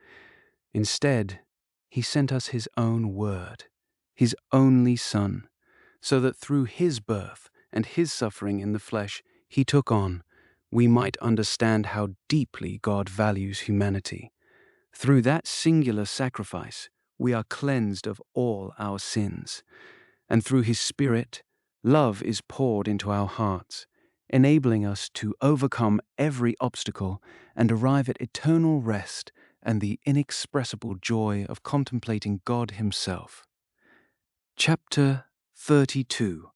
Instead, he sent us his own word, his only Son, so that through his birth and his suffering in the flesh he took on, we might understand how deeply God values humanity. Through that singular sacrifice, we are cleansed of all our sins. And through His Spirit, love is poured into our hearts, enabling us to overcome every obstacle and arrive at eternal rest and the inexpressible joy of contemplating God Himself. Chapter 32.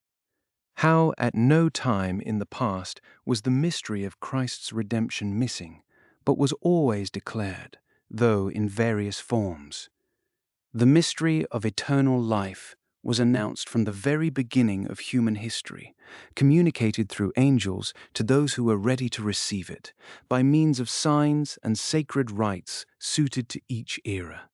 How at no time in the past was the mystery of Christ's redemption missing, but was always declared, though in various forms. The mystery of eternal life was announced from the very beginning of human history, communicated through angels to those who were ready to receive it, by means of signs and sacred rites suited to each era.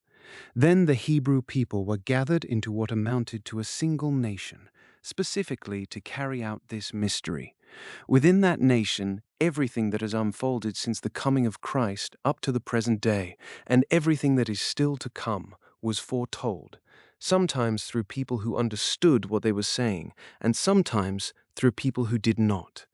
Then the Hebrew people were gathered into what amounted to a single nation, specifically to carry out this mystery. Within that nation, everything that has unfolded since the coming of Christ up to the present day, and everything that is still to come, was foretold, sometimes through people who understood what they were saying, and sometimes through people who did not.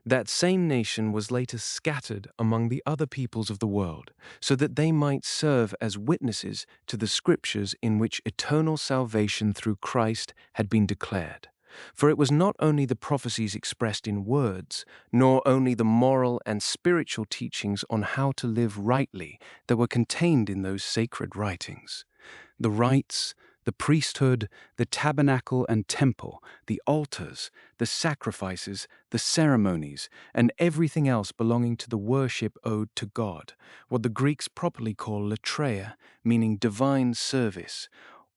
That same nation was later scattered among the other peoples of the world, so that they might serve as witnesses to the scriptures in which eternal salvation through Christ had been declared. For it was not only the prophecies expressed in words, nor only the moral and spiritual teachings on how to live rightly that were contained in those sacred writings. The rites, the priesthood, the tabernacle and temple, the altars, the sacrifices, the ceremonies, and everything else belonging to the worship owed to God, what the Greeks properly call latreia, meaning divine service.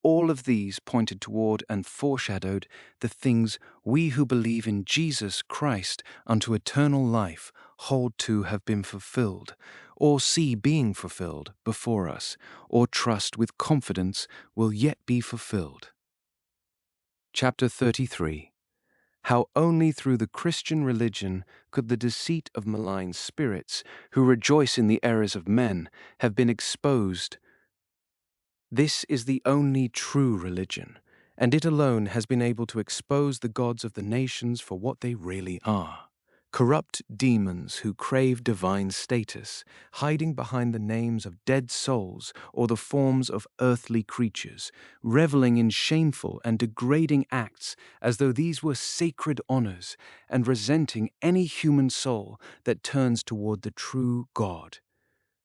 All of these pointed toward and foreshadowed the things we who believe in Jesus Christ unto eternal life hold to have been fulfilled, or see being fulfilled before us, or trust with confidence will yet be fulfilled. Chapter 33. How only through the Christian religion could the deceit of malign spirits, who rejoice in the errors of men, have been exposed. This is the only true religion, and it alone has been able to expose the gods of the nations for what they really are. Corrupt demons who crave divine status, hiding behind the names of dead souls or the forms of earthly creatures, reveling in shameful and degrading acts as though these were sacred honors, and resenting any human soul that turns toward the true God.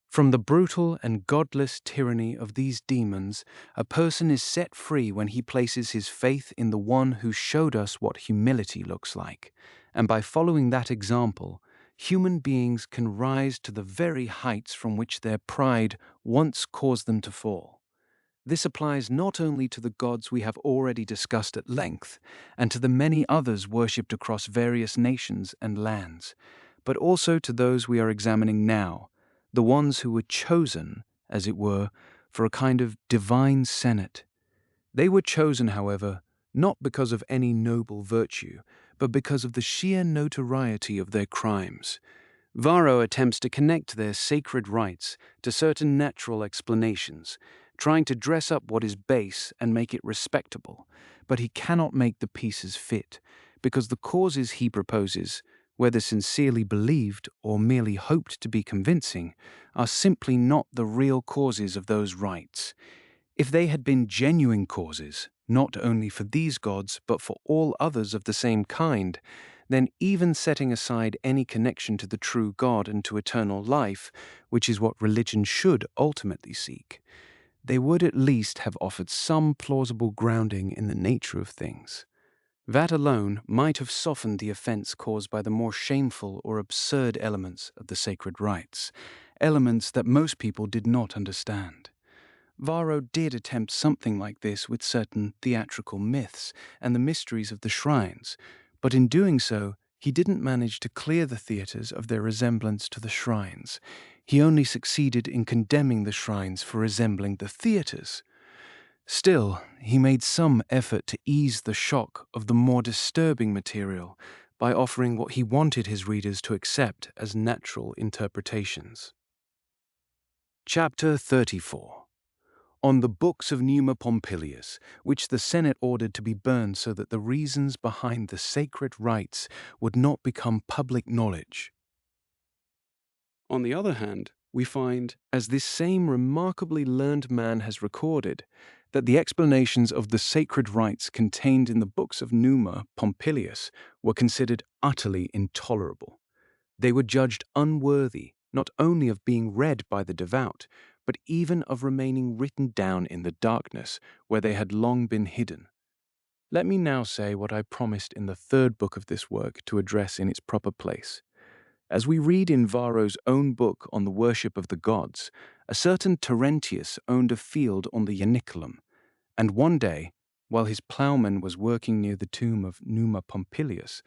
From the brutal and godless tyranny of these demons, a person is set free when he places his faith in the one who showed us what humility looks like. And by following that example, human beings can rise to the very heights from which their pride once caused them to fall. This applies not only to the gods we have already discussed at length, and to the many others worshipped across various nations and lands, but also to those we are examining now, the ones who were chosen, as it were, for a kind of divine senate. They were chosen, however, not because of any noble virtue, but because of the sheer notoriety of their crimes. Varro attempts to connect their sacred rites to certain natural explanations, trying to dress up what is base and make it respectable, but he cannot make the pieces fit, because the causes he proposes, whether sincerely believed or merely hoped to be convincing, are simply not the real causes of those rites. If they had been genuine causes, not only for these gods but for all others of the same kind, then even setting aside any connection to the true God and to eternal life, which is what religion should ultimately seek, they would at least have offered some plausible grounding in the nature of things. That alone might have softened the offense caused by the more shameful or absurd elements of the sacred rites, elements that most people did not understand. Varro did attempt something like this with certain theatrical myths and the mysteries of the shrines, but in doing so, he didn't manage to clear the theatres of their resemblance to the shrines. He only succeeded in condemning the shrines for resembling the theatres. Still, he made some effort to ease the shock of the more disturbing material by offering what he wanted his readers to accept as natural interpretations. Chapter 34. On the books of Numa Pompilius, which the Senate ordered to be burned so that the reasons behind the sacred rites would not become public knowledge. On the other hand, we find, as this same remarkably learned man has recorded, that the explanations of the sacred rites contained in the books of Numa Pompilius were considered utterly intolerable. They were judged unworthy not only of being read by the devout, but even of remaining written down in the darkness where they had long been hidden. Let me now say what I promised in the third book of this work to address in its proper place. As we read in Varro's own book on the worship of the gods, a certain Terentius owned a field on the Ianiculum, and one day, while his ploughman was working near the tomb of Numa Pompilius,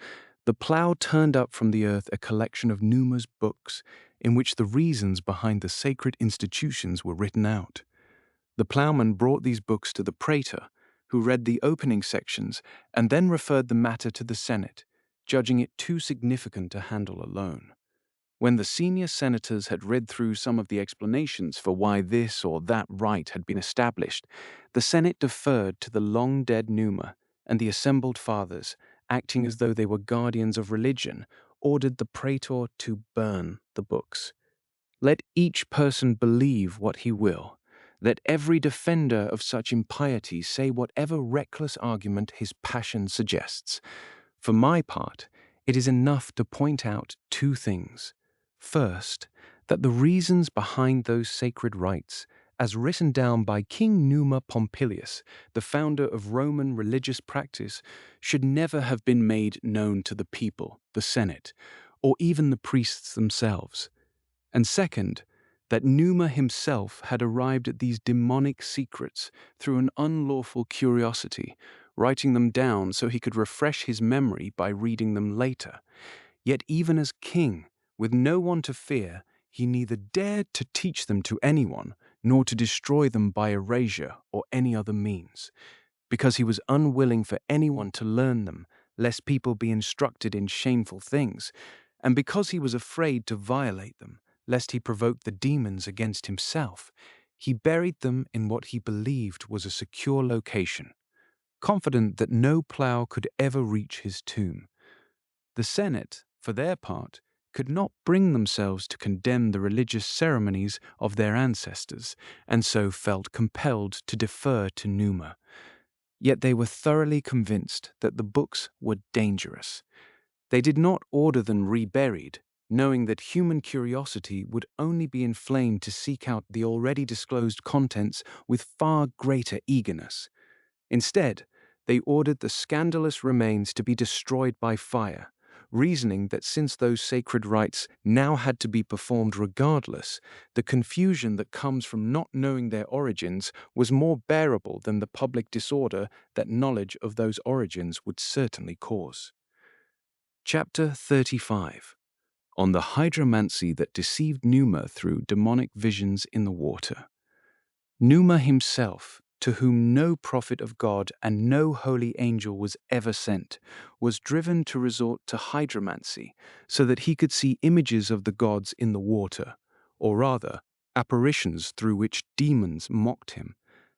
the plough turned up from the earth a collection of Numa's books, in which the reasons behind the sacred institutions were written out. The ploughman brought these books to the praetor, who read the opening sections and then referred the matter to the Senate, judging it too significant to handle alone. When the senior senators had read through some of the explanations for why this or that rite had been established, the Senate deferred to the long-dead Numa, and the assembled fathers, acting as though they were guardians of religion, ordered the praetor to burn the books. Let each person believe what he will. Let every defender of such impiety say whatever reckless argument his passion suggests. For my part, it is enough to point out two things. First, that the reasons behind those sacred rites, as written down by King Numa Pompilius, the founder of Roman religious practice, should never have been made known to the people, the Senate, or even the priests themselves. And second, that Numa himself had arrived at these demonic secrets through an unlawful curiosity, writing them down so he could refresh his memory by reading them later. Yet even as king, with no one to fear, he neither dared to teach them to anyone, nor to destroy them by erasure or any other means, because he was unwilling for anyone to learn them, lest people be instructed in shameful things, and because he was afraid to violate them, lest he provoke the demons against himself, he buried them in what he believed was a secure location, confident that no plough could ever reach his tomb. The Senate, for their part, could not bring themselves to condemn the religious ceremonies of their ancestors, and so felt compelled to defer to Numa. Yet they were thoroughly convinced that the books were dangerous. They did not order them reburied, knowing that human curiosity would only be inflamed to seek out the already disclosed contents with far greater eagerness. Instead, they ordered the scandalous remains to be destroyed by fire, reasoning that since those sacred rites now had to be performed regardless, the confusion that comes from not knowing their origins was more bearable than the public disorder that knowledge of those origins would certainly cause. Chapter 35. On the hydromancy that deceived Numa through demonic visions in the water. Numa himself, to whom no prophet of God and no holy angel was ever sent, was driven to resort to hydromancy so that he could see images of the gods in the water, or rather, apparitions through which demons mocked him,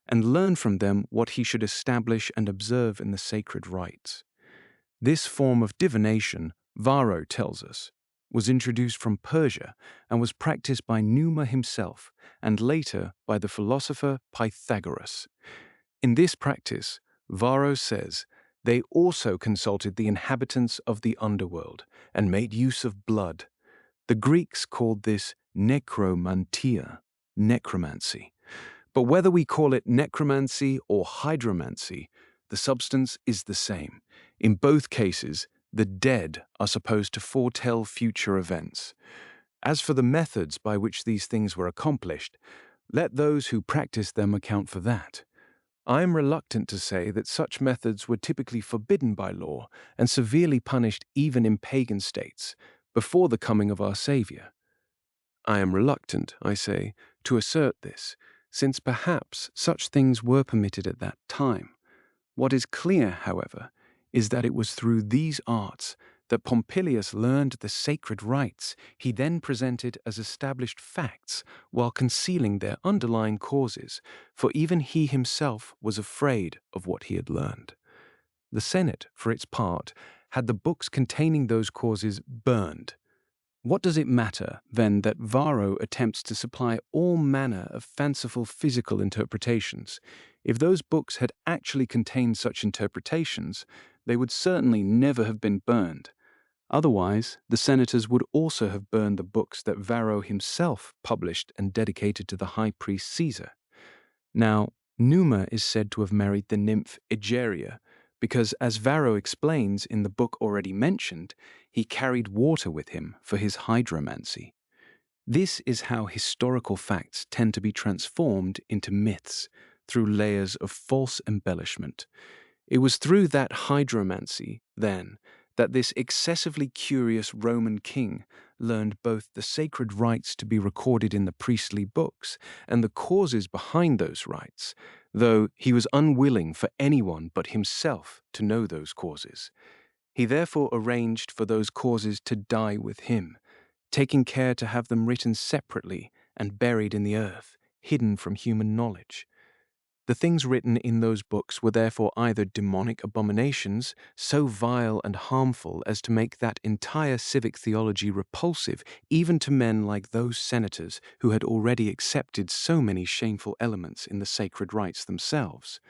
and learn from them what he should establish and observe in the sacred rites. This form of divination, Varro tells us, was introduced from Persia and was practiced by Numa himself and later by the philosopher Pythagoras. In this practice, Varro says, they also consulted the inhabitants of the underworld and made use of blood. The Greeks called this necromantia, necromancy. But whether we call it necromancy or hydromancy, the substance is the same. In both cases, the dead are supposed to foretell future events. As for the methods by which these things were accomplished, let those who practiced them account for that. I am reluctant to say that such methods were typically forbidden by law and severely punished even in pagan states, before the coming of our Savior. I am reluctant, I say, to assert this, since perhaps such things were permitted at that time. What is clear, however, is that it was through these arts that Pompilius learned the sacred rites he then presented as established facts while concealing their underlying causes, for even he himself was afraid of what he had learned. The Senate, for its part, had the books containing those causes burned. What does it matter, then, that Varro attempts to supply all manner of fanciful physical interpretations? If those books had actually contained such interpretations, they would certainly never have been burned. Otherwise, the senators would also have burned the books that Varro himself published and dedicated to the high priest Caesar. Now, Numa is said to have married the nymph Egeria, because, as Varro explains in the book already mentioned, he carried water with him for his hydromancy. This is how historical facts tend to be transformed into myths, through layers of false embellishment. It was through that hydromancy, then, that this excessively curious Roman king learned both the sacred rites to be recorded in the priestly books and the causes behind those rites, though he was unwilling for anyone but himself to know those causes. He therefore arranged for those causes to die with him, taking care to have them written separately and buried in the earth, hidden from human knowledge. The things written in those books were therefore either demonic abominations, so vile and harmful as to make that entire civic theology repulsive even to men like those senators who had already accepted so many shameful elements in the sacred rites themselves,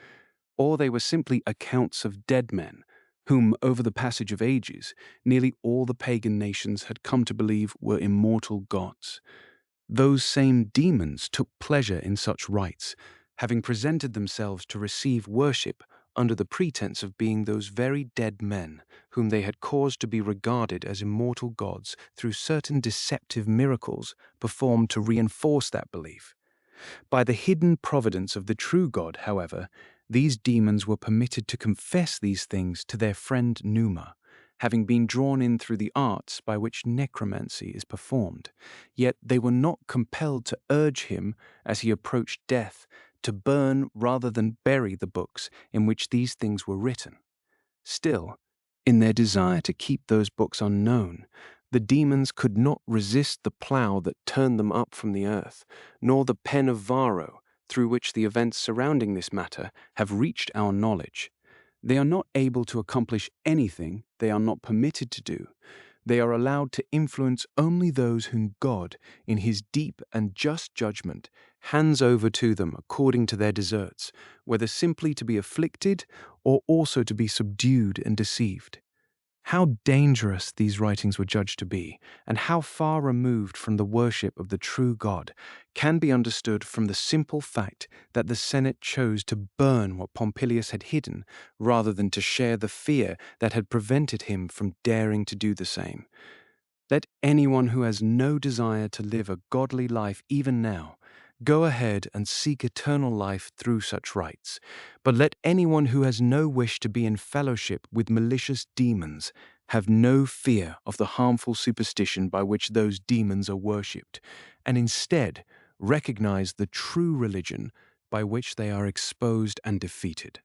or they were simply accounts of dead men, whom, over the passage of ages, nearly all the pagan nations had come to believe were immortal gods. Those same demons took pleasure in such rites, having presented themselves to receive worship under the pretense of being those very dead men whom they had caused to be regarded as immortal gods through certain deceptive miracles performed to reinforce that belief. By the hidden providence of the true God, however, these demons were permitted to confess these things to their friend Numa, having been drawn in through the arts by which necromancy is performed. Yet they were not compelled to urge him, as he approached death, to burn rather than bury the books in which these things were written. Still, in their desire to keep those books unknown, the demons could not resist the plough that turned them up from the earth, nor the pen of Varro, through which the events surrounding this matter have reached our knowledge. They are not able to accomplish anything they are not permitted to do. They are allowed to influence only those whom God, in his deep and just judgment, hands over to them according to their deserts, whether simply to be afflicted or also to be subdued and deceived. How dangerous these writings were judged to be, and how far removed from the worship of the true God, can be understood from the simple fact that the Senate chose to burn what Pompilius had hidden, rather than to share the fear that had prevented him from daring to do the same. Let anyone who has no desire to live a godly life even now go ahead and seek eternal life through such rites. But let anyone who has no wish to be in fellowship with malicious demons have no fear of the harmful superstition by which those demons are worshipped, and instead recognize the true religion by which they are exposed and defeated.